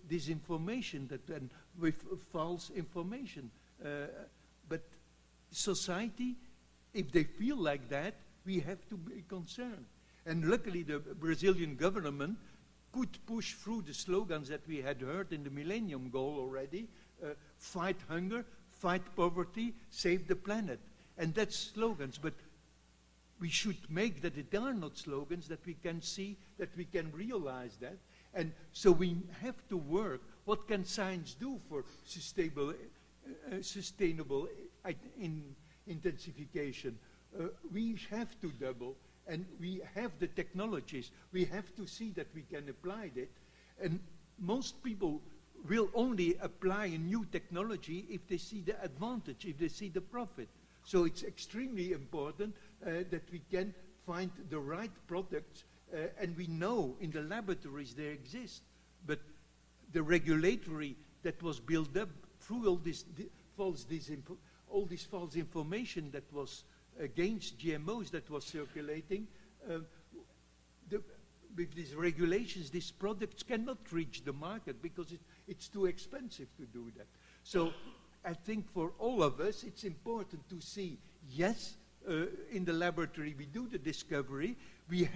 disinformation and with false information. But society, if they feel like that, we have to be concerned. And luckily the Brazilian government could push through the slogans that we had heard in the Millennium Goal already, fight hunger, fight poverty, save the planet. And that's slogans, but we should make that it are not slogans, that we can see, that we can realize that. And so we have to work. What can science do for sustainable intensification? We have to double, and we have the technologies. We have to see that we can apply it. And most people will only apply a new technology if they see the advantage, if they see the profit. So it's extremely important that we can find the right products, and we know in the laboratories they exist. But the regulatory that was built up through all this false information that was against GMOs that was circulating, with these regulations, these products cannot reach the market because it's too expensive to do that. So I think for all of us, it's important to see, yes, in the laboratory we do the discovery. We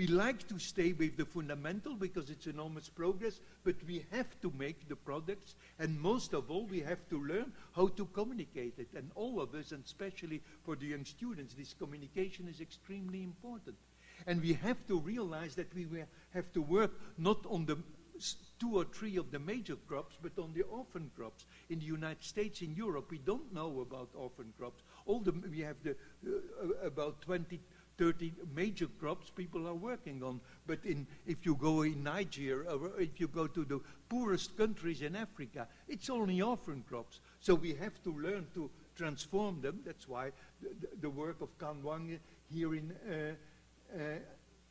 like to stay with the fundamental because it's enormous progress, but we have to make the products, and most of all, we have to learn how to communicate it. And all of us, and especially for the young students, this communication is extremely important. And we have to realize that we have to work not on the 2 or 3 of the major crops, but on the orphan crops. In the United States, in Europe, we don't know about orphan crops. We have about 20, 30 major crops people are working on. But if you go in Nigeria, or if you go to the poorest countries in Africa, it's only orphan crops. So we have to learn to transform them. That's why the work of Kan Wang here in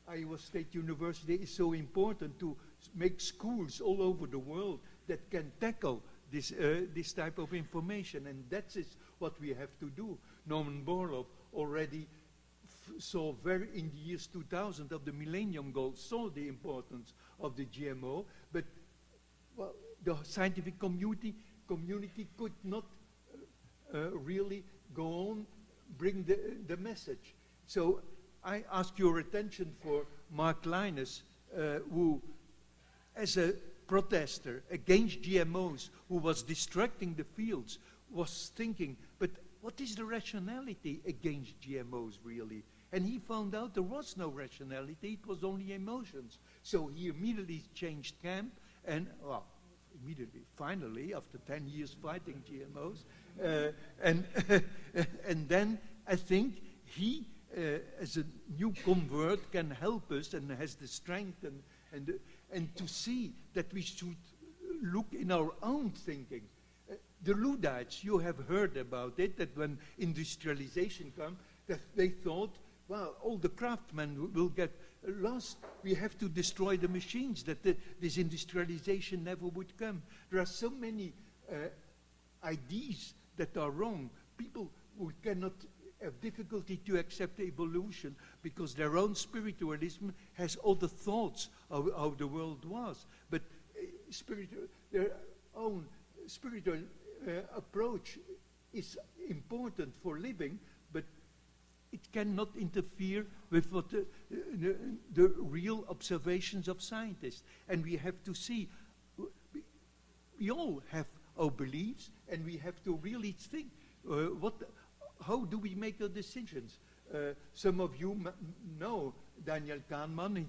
Iowa State University is so important, to make schools all over the world that can tackle this type of information. And that is what we have to do. Norman Borlaug already saw in the years 2000 of the Millennium Goals, saw the importance of the GMO, but the scientific community could not really go on, bring the message. So I ask your attention for Mark Linus, who, as a protester against GMOs, who was distracting the fields, was thinking, but what is the rationality against GMOs really? And he found out there was no rationality, it was only emotions. So he immediately changed camp, and, finally, after 10 years fighting GMOs, and then I think he, as a new convert, can help us and has the strength and to see that we should look in our own thinking. The Luddites, you have heard about it, that when industrialization came, that they thought, well, all the craftsmen will get lost. We have to destroy the machines, that this industrialization never would come. There are so many ideas that are wrong. People who cannot have difficulty to accept evolution because their own spiritualism has other thoughts of how the world was. But their own spiritual approach is important for living, but it cannot interfere with what the real observations of scientists. And we have to see, we all have our beliefs, and we have to really think, how do we make our decisions? Some of you know Daniel Kahneman.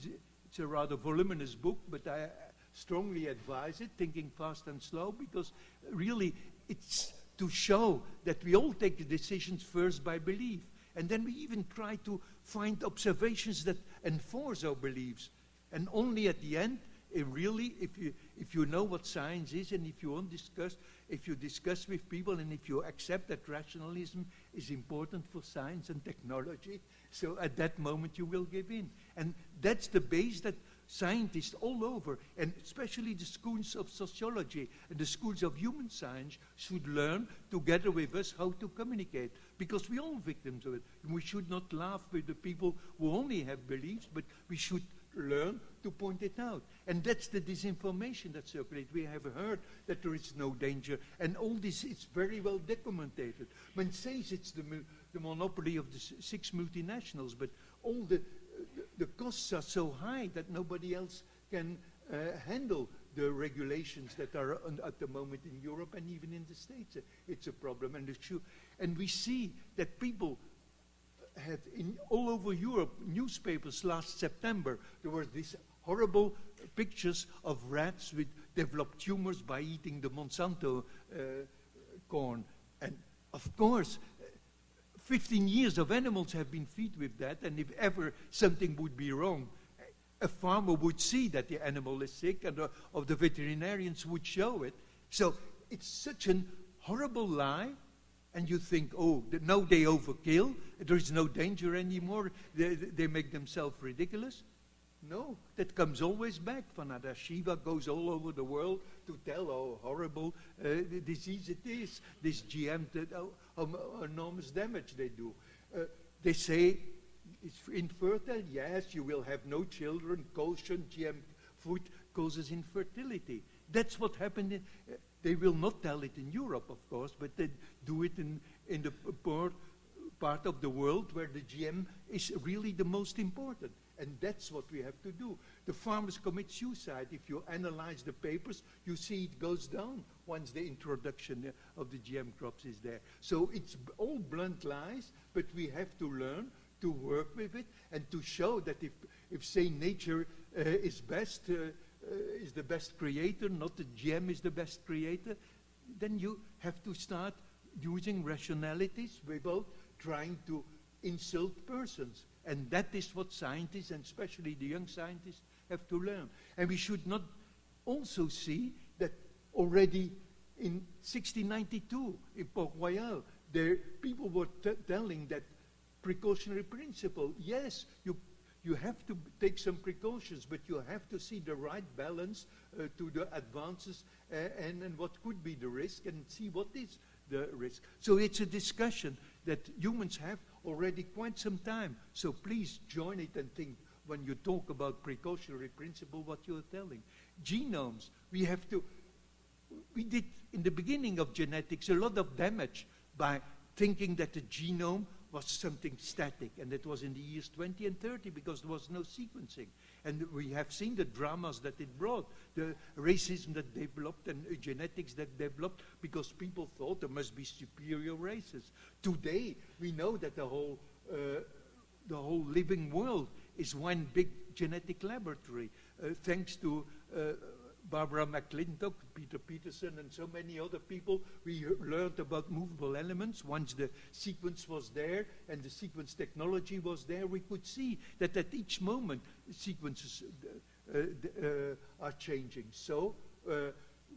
It's a rather voluminous book, but I strongly advise it, Thinking Fast and Slow, because really it's to show that we all take the decisions first by belief. And then we even try to find observations that enforce our beliefs. And only at the end, if you know what science is, and if you discuss with people, and if you accept that rationalism is important for science and technology, so at that moment you will give in. And that's the base that scientists all over, and especially the schools of sociology and the schools of human science, should learn together with us how to communicate, because we're all victims of it. And we should not laugh with the people who only have beliefs, but we should learn to point it out. And that's the disinformation that circulates. We have heard that there is no danger, and all this is very well documented. One says it's the monopoly of the six multinationals, but all the costs are so high that nobody else can handle the regulations that are at the moment in Europe and even in the States. It's a problem, and we see that people had all over Europe, newspapers last September, there were these horrible pictures of rats with developed tumors by eating the Monsanto corn. And of course, 15 years of animals have been fed with that, and if ever something would be wrong, a farmer would see that the animal is sick, and the veterinarians would show it. So it's such a horrible lie. And you think, now they overkill, there is no danger anymore, they make themselves ridiculous. No, that comes always back. Vanada Shiva goes all over the world to tell how horrible disease it is, this GM, how enormous damage they do. They say it's infertile, yes, you will have no children, caution, GM food causes infertility. That's what happened they will not tell it in Europe, of course, but they do it in the part of the world where the GM is really the most important. And that's what we have to do. The farmers commit suicide. If you analyze the papers, you see it goes down once the introduction of the GM crops is there. So it's all blunt lies, but we have to learn to work with it and to show that if say, nature is best, is the best creator, not the GM is the best creator, then you have to start using rationalities without trying to insult persons. And that is what scientists, and especially the young scientists, have to learn. And we should not also see that already in 1692 in Port Royal, people were telling that precautionary principle, yes, you have to take some precautions, but you have to see the right balance to the advances and what could be the risk, and see what is the risk. So it's a discussion that humans have already quite some time. So please join it and think when you talk about precautionary principle what you're telling. Genomes, we did in the beginning of genetics a lot of damage by thinking that the genome was something static, and it was in the years 20 and 30 because there was no sequencing. And we have seen the dramas that it brought, the racism that developed and genetics that developed because people thought there must be superior races. Today, we know that the whole living world is one big genetic laboratory, thanks to Barbara McClintock, Peter Peterson, and so many other people. We learned about movable elements. Once the sequence was there and the sequence technology was there, we could see that at each moment sequences are changing. So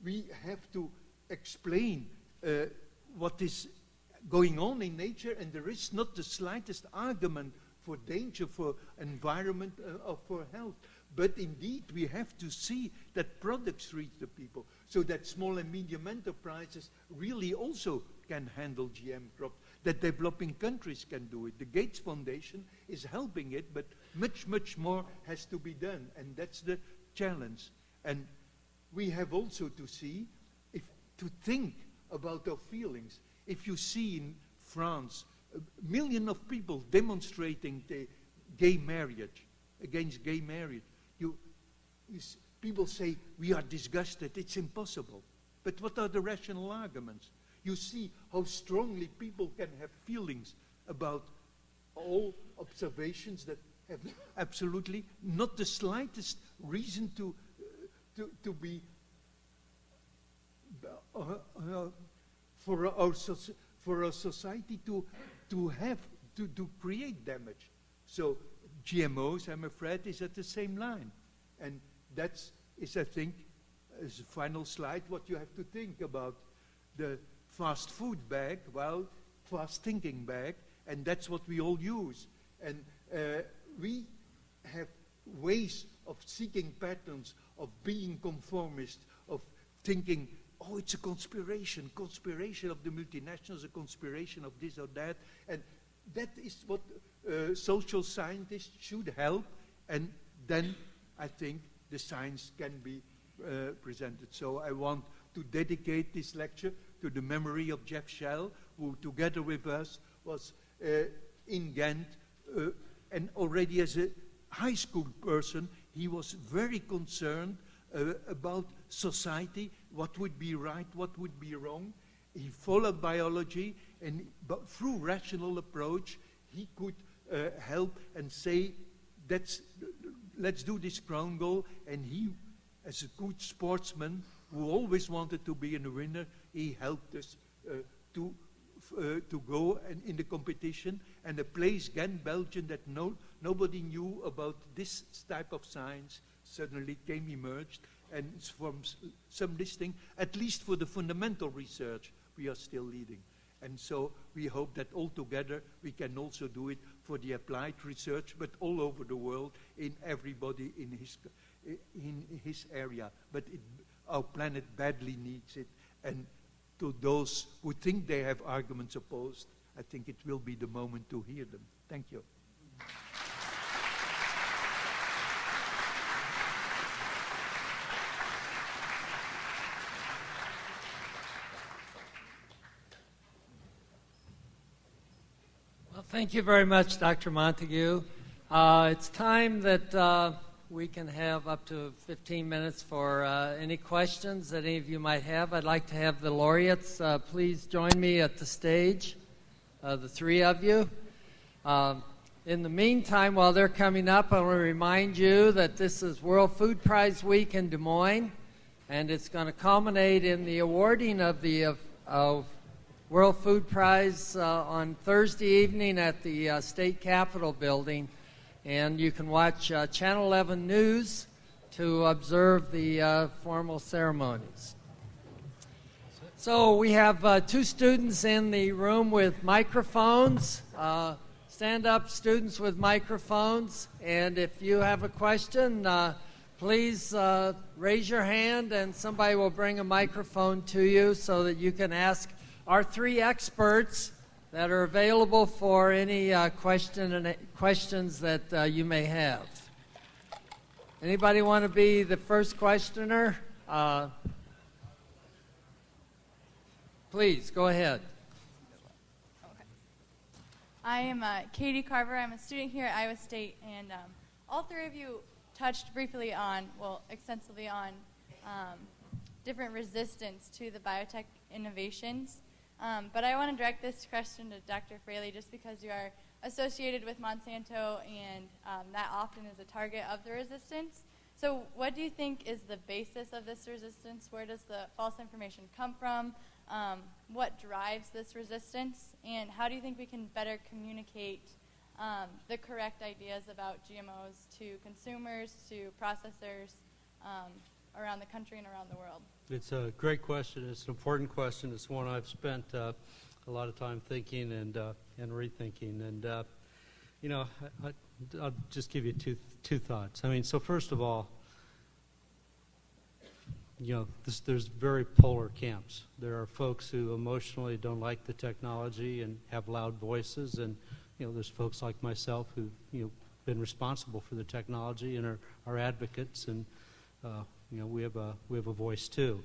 we have to explain what is going on in nature, and there is not the slightest argument for danger, for environment, or for health. But indeed, we have to see that products reach the people, so that small and medium enterprises really also can handle GM crops, that developing countries can do it. The Gates Foundation is helping it, but much, much more has to be done, and that's the challenge. And we have also to see, to think about our feelings. If you see in France million of people demonstrating the gay marriage, against gay marriage. People say, we are disgusted, it's impossible. But what are the rational arguments? You see how strongly people can have feelings about all observations that have absolutely not the slightest reason to be for our society to create damage. So GMOs, I'm afraid, is at the same line, and that is, I think, as a final slide, what you have to think about the fast food bag, well, fast thinking bag, and that's what we all use. And we have ways of seeking patterns, of being conformist, of thinking, oh, it's a conspiration of the multinationals, a conspiration of this or that. And that is what social scientists should help, and then I think the science can be presented. So I want to dedicate this lecture to the memory of Jeff Shell, who together with us was in Ghent, and already as a high school person, he was very concerned about society, what would be right, what would be wrong. He followed biology, and but through rational approach, he could help and say, let's do this crown goal. And he, as a good sportsman who always wanted to be a winner, he helped us to go in the competition. And a place, Ghent, Belgium, that nobody knew about this type of science suddenly came emerged, and from some listing, at least for the fundamental research, we are still leading. And so we hope that all together we can also do it for the applied research, but all over the world, in everybody in his area. But our planet badly needs it. And to those who think they have arguments opposed, I think it will be the moment to hear them. Thank you. Well, thank you very much, Dr. Montague. It's time that we can have up to 15 minutes for any questions that any of you might have. I'd like to have the laureates please join me at the stage, the three of you. In the meantime, while they're coming up, I want to remind you that this is World Food Prize Week in Des Moines, and it's going to culminate in the awarding of the World Food Prize on Thursday evening at the State Capitol building. And you can watch Channel 11 News to observe the formal ceremonies. So we have two students in the room with microphones. Stand up, students with microphones. And if you have a question, please raise your hand and somebody will bring a microphone to you so that you can ask our three experts that are available for any questions that you may have. Anybody want to be the first questioner? Please, go ahead. Okay. I am Katie Carver. I'm a student here at Iowa State, and all three of you touched briefly on, well, extensively on different resistance to the biotech innovations. But I want to direct this question to Dr. Fraley just because you are associated with Monsanto, and that often is a target of the resistance. So what do you think is the basis of this resistance? Where does the false information come from? What drives this resistance? And how do you think we can better communicate the correct ideas about GMOs to consumers, to processors around the country and around the world? It's a great question. It's an important question. It's one I've spent a lot of time thinking and rethinking. And I'll just give you two thoughts. I mean, so first of all, there's very polar camps. There are folks who emotionally don't like the technology and have loud voices, and there's folks like myself who've been responsible for the technology and are advocates, and we have a voice too.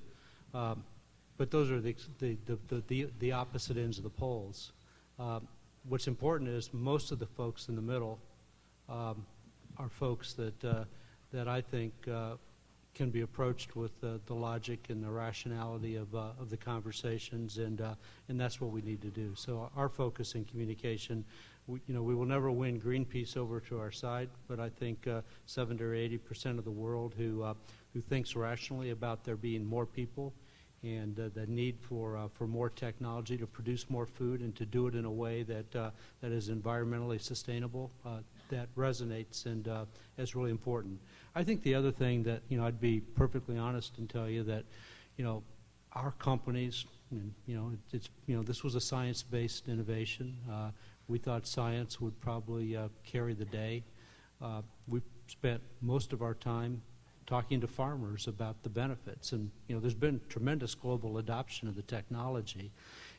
But those are the opposite ends of the poles. what's important is most of the folks in the middle are folks that I think can be approached with the logic and the rationality of the conversations, and that's what we need to do. So our focus in communication, we will never win Greenpeace over to our side, but I think 70 or 80% of the world who thinks rationally about there being more people and the need for more technology to produce more food and to do it in a way that is environmentally sustainable, that resonates and is really important. I think the other thing that, I'd be perfectly honest and tell you that, our companies, this was a science-based innovation. We thought science would probably carry the day. We spent most of our time talking to farmers about the benefits, and there's been tremendous global adoption of the technology,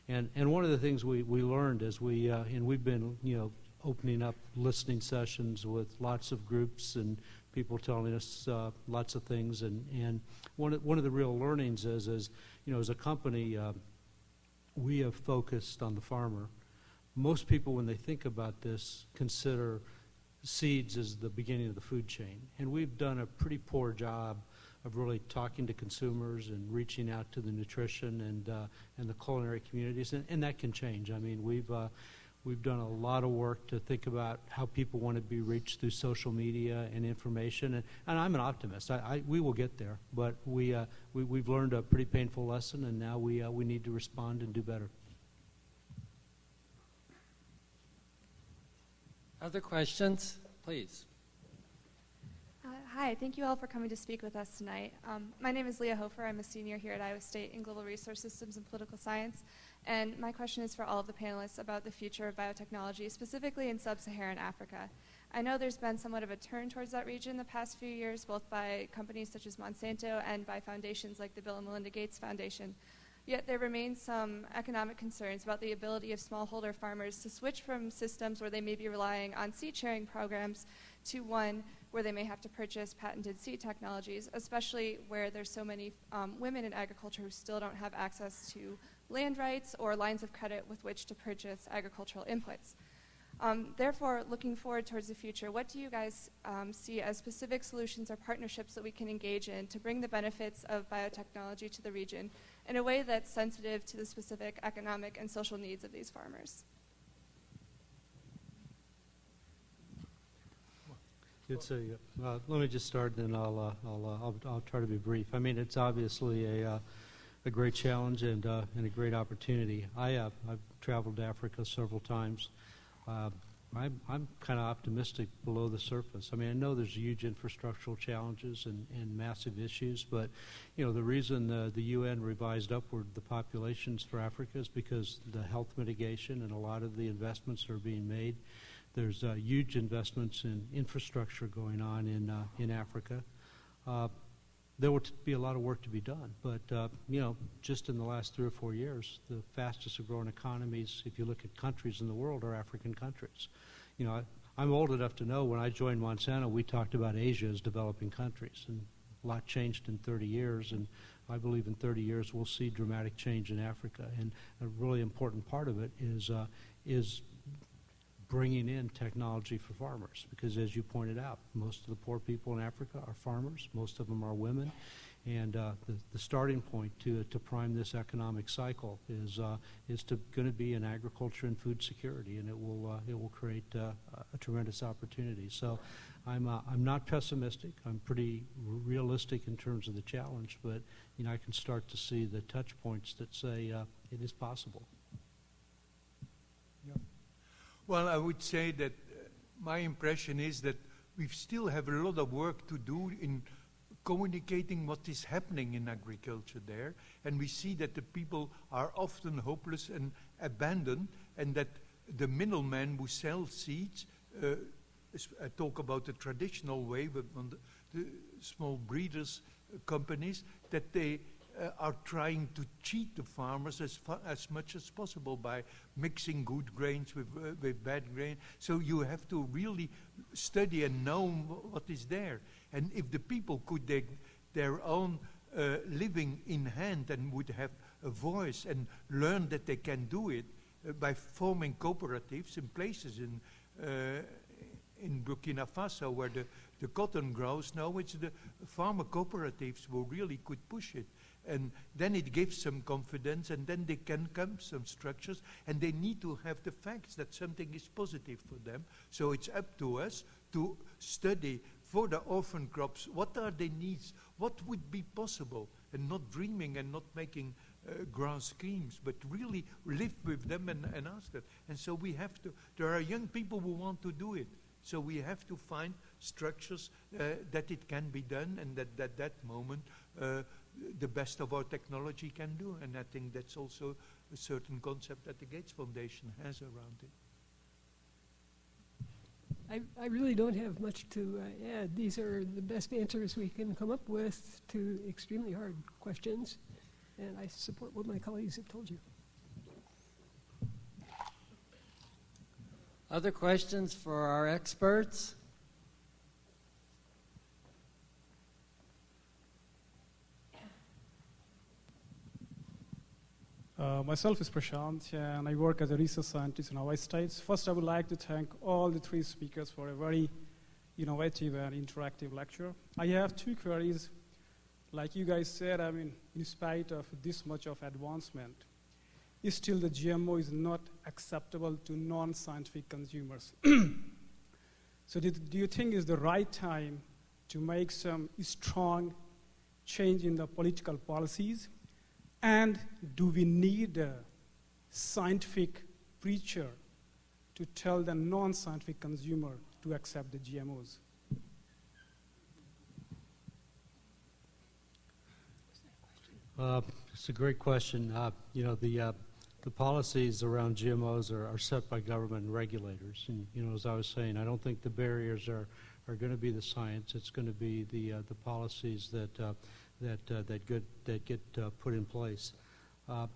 and one of the things we learned as we've been opening up listening sessions with lots of groups and people telling us lots of things, and one of the real learnings is as a company we have focused on the farmer. Most people, when they think about this, consider seeds as the beginning of the food chain, and we've done a pretty poor job of really talking to consumers and reaching out to the nutrition and the culinary communities, and that can change. I mean, we've done a lot of work to think about how people want to be reached through social media and information, and I'm an optimist. We will get there, but we've learned a pretty painful lesson, and now we need to respond and do better. Other questions? Please. Hi, thank you all for coming to speak with us tonight. My name is Leah Hofer. I'm a senior here at Iowa State in Global Resource Systems and Political Science. And my question is for all of the panelists about the future of biotechnology, specifically in sub-Saharan Africa. I know there's been somewhat of a turn towards that region the past few years, both by companies such as Monsanto and by foundations like the Bill and Melinda Gates Foundation. Yet there remains some economic concerns about the ability of smallholder farmers to switch from systems where they may be relying on seed sharing programs to one where they may have to purchase patented seed technologies, especially where there's so many women in agriculture who still don't have access to land rights or lines of credit with which to purchase agricultural inputs. Therefore, looking forward towards the future, what do you guys see as specific solutions or partnerships that we can engage in to bring the benefits of biotechnology to the region in a way that's sensitive to the specific economic and social needs of these farmers? Let me just start, then I'll try to be brief. I mean, it's obviously a great challenge and a great opportunity. I've traveled to Africa several times. I'm kind of optimistic below the surface. I mean, I know there's huge infrastructural challenges and massive issues, but the reason the UN revised upward the populations for Africa is because the health mitigation and a lot of the investments that are being made. There's huge investments in infrastructure going on in Africa. There will be a lot of work to be done, but just in the last 3 or 4 years, the fastest growing economies, if you look at countries in the world, are African countries. I'm old enough to know when I joined Monsanto, we talked about Asia as developing countries, and a lot changed in 30 years, and I believe in 30 years we'll see dramatic change in Africa, and a really important part of it is bringing in technology for farmers, because as you pointed out, most of the poor people in Africa are farmers, most of them are women, and the starting point to prime this economic cycle is going to be in agriculture and food security, and it will create a tremendous opportunity. So I'm not pessimistic. I'm pretty realistic in terms of the challenge, but I can start to see the touch points that say it is possible. Yeah. Well, I would say that my impression is that we still have a lot of work to do in communicating what is happening in agriculture there, and we see that the people are often hopeless and abandoned, and that the middlemen who sell seeds, I talk about the traditional way, but on the small breeders companies, that they are trying to cheat the farmers as much as possible by mixing good grains with bad grain. So you have to really study and know what is there. And if the people could take their own living in hand and would have a voice and learn that they can do it, by forming cooperatives in places in Burkina Faso where the cotton grows. Now it's the farmer cooperatives who really could push it. And then it gives some confidence, and then they can come some structures, and they need to have the facts that something is positive for them. So it's up to us to study for the orphan crops, what are their needs, what would be possible, and not dreaming and not making grand schemes, but really live with them and ask them. And so we have to, there are young people who want to do it. So we have to find structures that it can be done, and that moment the best of our technology can do. And I think that's also a certain concept that the Gates Foundation has around it. I really don't have much to add. These are the best answers we can come up with to extremely hard questions, and I support what my colleagues have told you. Other questions for our experts? Myself is Prashant, and I work as a research scientist in Hawaii State. First, I would like to thank all the three speakers for a very innovative and interactive lecture. I have two queries. Like you guys said, I mean, in spite of this much of advancement, still the GMO is not acceptable to non-scientific consumers. So do you think it's the right time to make some strong change in the political policies? And do we need a scientific preacher to tell the non-scientific consumer to accept the GMOs? It's a great question. The policies around GMOs are set by government and regulators. And as I was saying, I don't think the barriers are going to be the science. It's going to be the policies that get put in place. I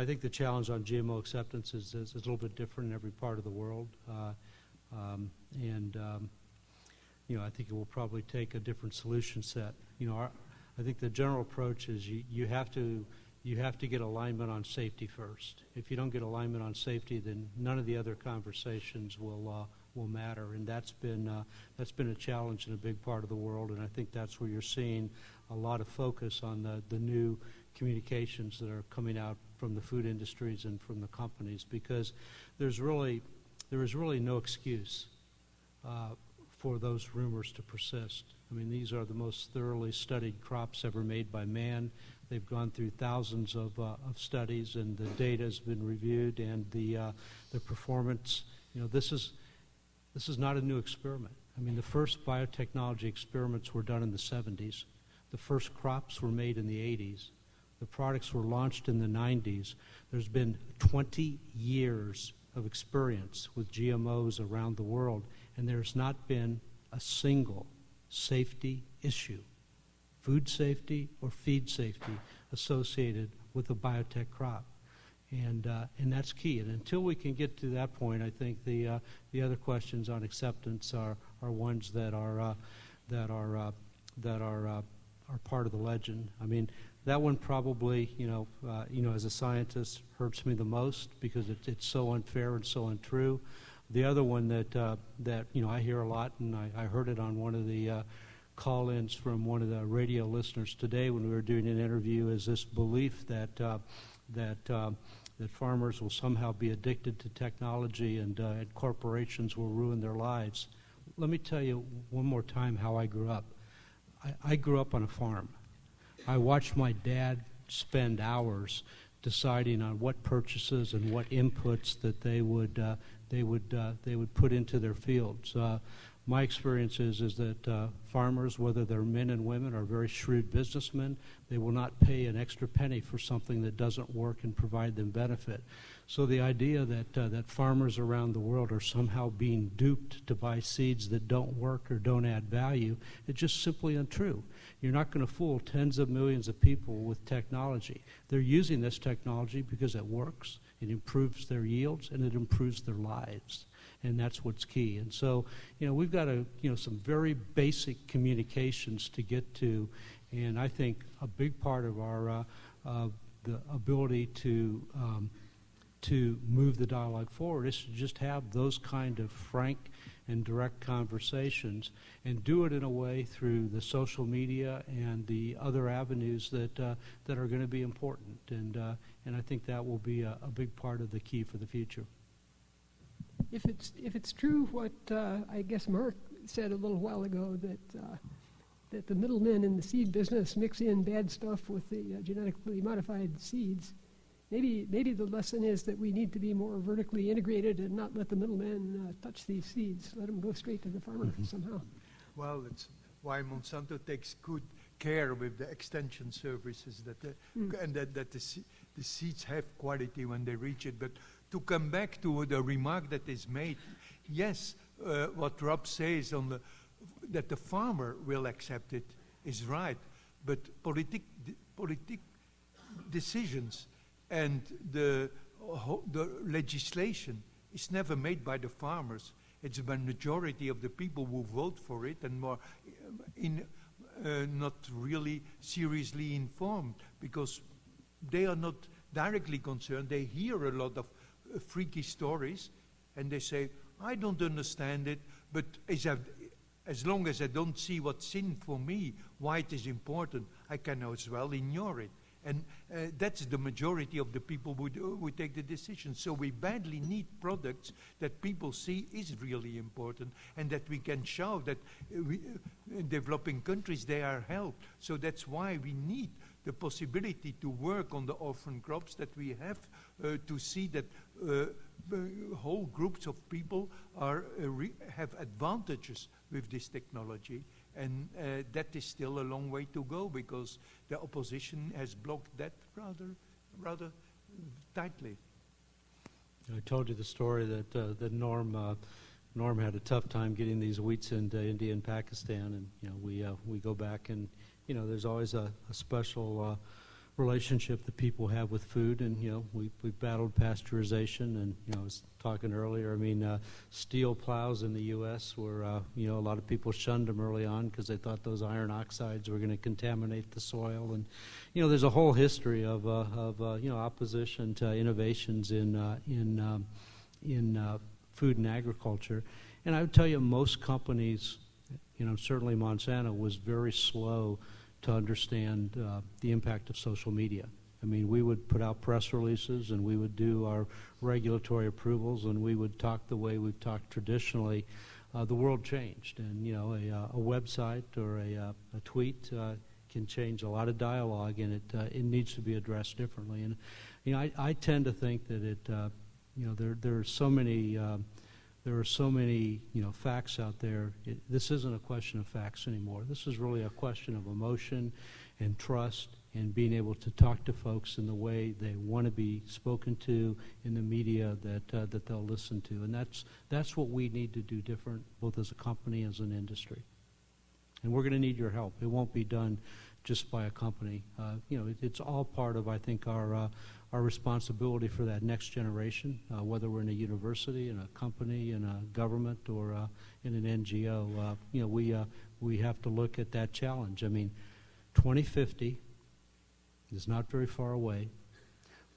think the challenge on GMO acceptance is a little bit different in every part of the world, I think it will probably take a different solution set. I think the general approach is you have to get alignment on safety first. If you don't get alignment on safety, then none of the other conversations will matter, and that's been a challenge in a big part of the world, and I think that's where you're seeing a lot of focus on the new communications that are coming out from the food industries and from the companies, because there is really no excuse for those rumors to persist. I mean, these are the most thoroughly studied crops ever made by man. They've gone through thousands of studies, and the data has been reviewed, and the performance. This is not a new experiment. I mean, the first biotechnology experiments were done in the 70s. The first crops were made in the 80s. The products were launched in the 90s. There's been 20 years of experience with GMOs around the world, and there's not been a single safety issue, food safety or feed safety, associated with a biotech crop. And that's key. And until we can get to that point, I think the other questions on acceptance are ones that are part of the legend. I mean, that one probably, as a scientist, hurts me the most because it's so unfair and so untrue. The other one that I hear a lot, and I heard it on one of the call-ins from one of the radio listeners today when we were doing an interview, is this belief that farmers will somehow be addicted to technology and corporations will ruin their lives. Let me tell you one more time how I grew up. I grew up on a farm. I watched my dad spend hours deciding on what purchases and what inputs that they would put into their fields. My experience is that farmers, whether they're men and women, are very shrewd businessmen. They will not pay an extra penny for something that doesn't work and provide them benefit. So the idea that farmers around the world are somehow being duped to buy seeds that don't work or don't add value, it's just simply untrue. You're not going to fool tens of millions of people with technology. They're using this technology because it works, it improves their yields, and it improves their lives. And that's what's key. And so, we've got some very basic communications to get to, and I think a big part of our the ability to to move the dialogue forward is to just have those kind of frank and direct conversations, and do it in a way through the social media and the other avenues that that are going to be important. And I think that will be a big part of the key for the future. If it's true what I guess Mark said a little while ago, that the middlemen in the seed business mix in bad stuff with the genetically modified seeds, maybe the lesson is that we need to be more vertically integrated and not let the middlemen touch these seeds. Let them go straight to the farmer somehow. Well, that's why Monsanto takes good care with the extension services and that the seeds have quality when they reach it. But to come back to the remark that is made, yes, what Rob says that the farmer will accept it is right, but politic decisions and the legislation is never made by the farmers. It's the majority of the people who vote for it and more not really seriously informed, because they are not directly concerned. They hear a lot of freaky stories and they say, I don't understand it, but as long as I don't see what's in for me, why it is important, I can as well ignore it. And that's the majority of the people who take the decision. So we badly need products that people see is really important, and that we can show that in developing countries they are helped. So that's why we need the possibility to work on the orphan crops, that we have to see that whole groups of people have advantages with this technology. And that is still a long way to go, because the opposition has blocked that rather tightly. I told you the story that Norm had a tough time getting these wheats into India and Pakistan, and we go back, and there's always a special relationship that people have with food, and we've battled pasteurization, and I was talking earlier, I mean, steel plows in the U.S. were a lot of people shunned them early on because they thought those iron oxides were going to contaminate the soil, and there's a whole history of opposition to innovations in food and agriculture. And I would tell you, most companies, certainly Monsanto was very slow to understand the impact of social media. I mean, we would put out press releases, and we would do our regulatory approvals, and we would talk the way we've talked traditionally. The world changed, and a website or a tweet can change a lot of dialogue, and it needs to be addressed differently. And I tend to think that there are so many. There are so many, facts out there. This isn't a question of facts anymore. This is really a question of emotion and trust and being able to talk to folks in the way they want to be spoken to in the media that they'll listen to. And that's what we need to do different, both as a company and as an industry. And we're going to need your help. It won't be done just by a company. It's all part of, I think, our responsibility for that next generation, whether we're in a university, in a company, in a government, or in an NGO. We have to look at that challenge. I mean, 2050 is not very far away.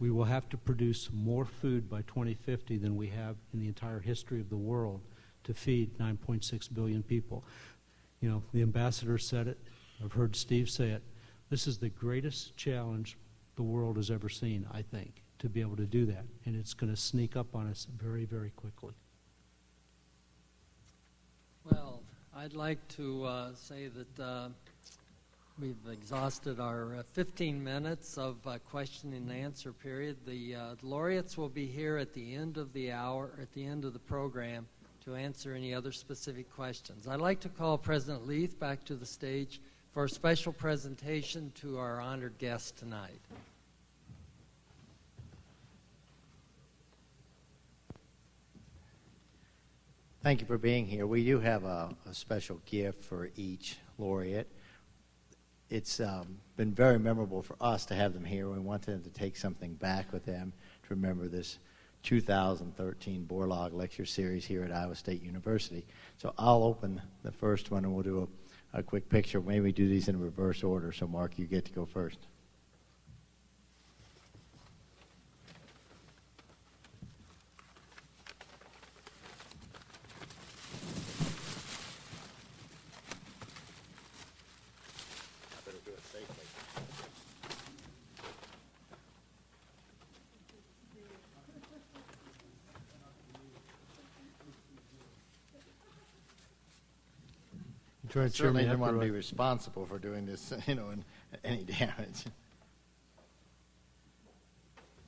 We will have to produce more food by 2050 than we have in the entire history of the world to feed 9.6 billion people. The ambassador said it. I've heard Steve say it. This is the greatest challenge the world has ever seen, I think, to be able to do that. And it's going to sneak up on us very, very quickly. Well, I'd like to say that we've exhausted our 15 minutes of question and answer period. The laureates will be here at the end of the hour, at the end of the program, to answer any other specific questions. I'd like to call President Leith back to the stage for a special presentation to our honored guests tonight. Thank you for being here. We do have a special gift for each laureate. It's been very memorable for us to have them here. We want them to take something back with them to remember this 2013 Borlaug Lecture Series here at Iowa State University. So I'll open the first one, and we'll do a quick picture. Maybe we do these in reverse order. So, Mark, you get to go first. safely. You try and cheer Certainly me didn't up, want to be Roy. responsible for doing this, and any damage.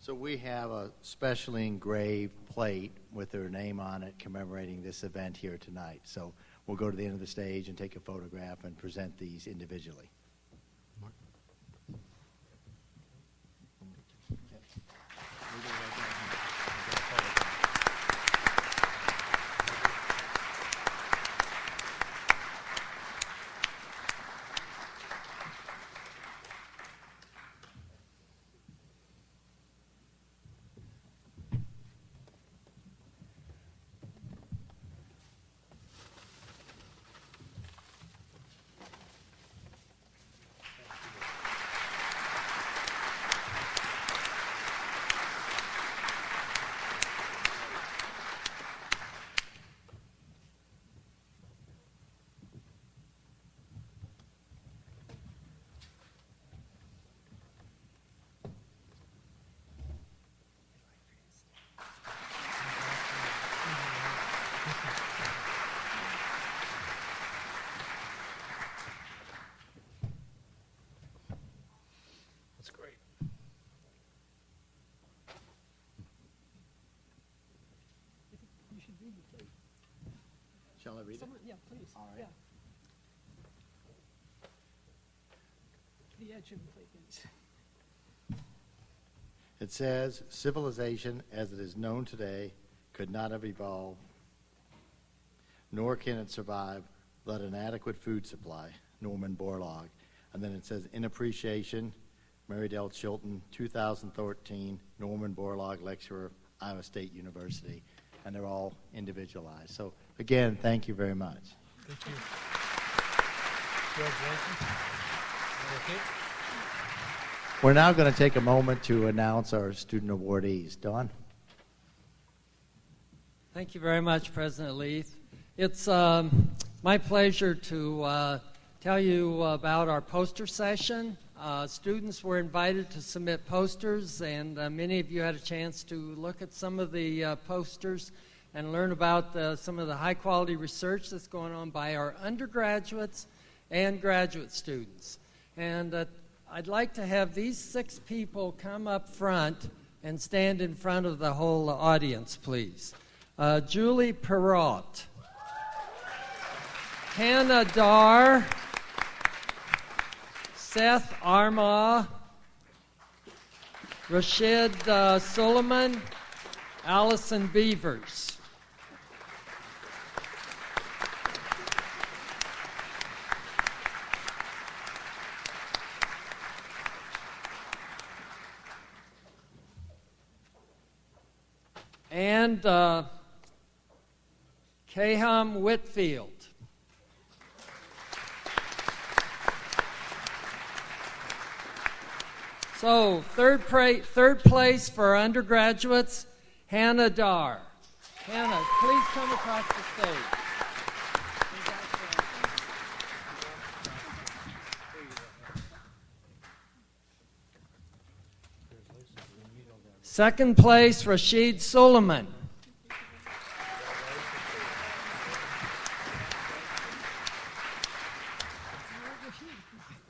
So we have a specially engraved plate with their name on it commemorating this event here tonight. So we'll go to the end of the stage and take a photograph and present these individually. That's great. You should read the plate. Shall I read it? Someone, yeah, please. All right. Yeah. The edge of the plate, please. It says, civilization as it is known today could not have evolved, nor can it survive without an adequate food supply, Norman Borlaug. And then it says, in appreciation, Mary Dell Chilton, 2013, Norman Borlaug Lecturer, Iowa State University. And they're all individualized. So again, thank you very much. Thank you. Congratulations. Okay. We're now going to take a moment to announce our student awardees. Dawn? Thank you very much, President Leith. It's my pleasure to tell you about our poster session. Students were invited to submit posters, and many of you had a chance to look at some of the posters and learn about some of the high-quality research that's going on by our undergraduates and graduate students. And I'd like to have these 6 people come up front and stand in front of the whole audience, please. Julie Perrault, Hannah Dar, Seth Armagh, Rashid Suleiman, Allison Beavers. And Kaham Whitfield. So, third place for our undergraduates, Hannah Dar. Hannah, please come across the stage. Second place, Rashid Suleiman.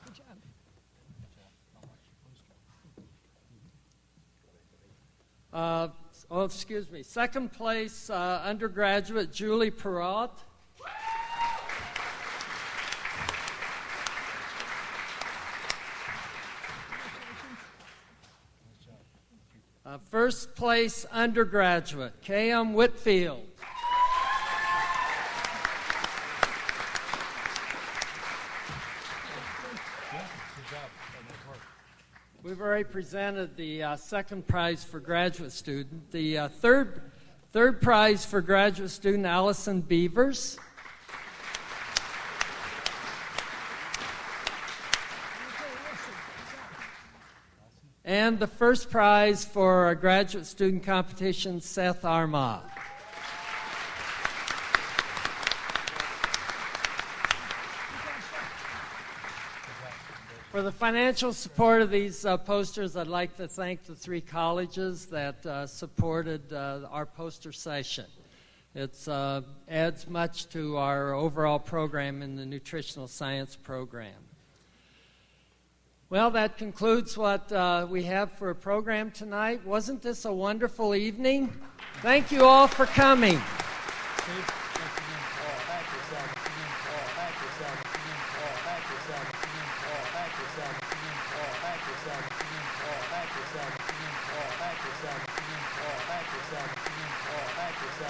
Good job. Excuse me. Second place, undergraduate Julie Perrault. First place, undergraduate K.M. Whitfield. We've already presented the second prize for graduate student. The third prize for graduate student, Allison Beavers. And the first prize for our graduate student competition, Seth Armagh. For For the financial support of these posters, I'd like to thank the 3 colleges that supported our poster session. It adds much to our overall program in the nutritional science program. Well, that concludes what we have for a program tonight. Wasn't this a wonderful evening? Thank you all for coming. Thank you.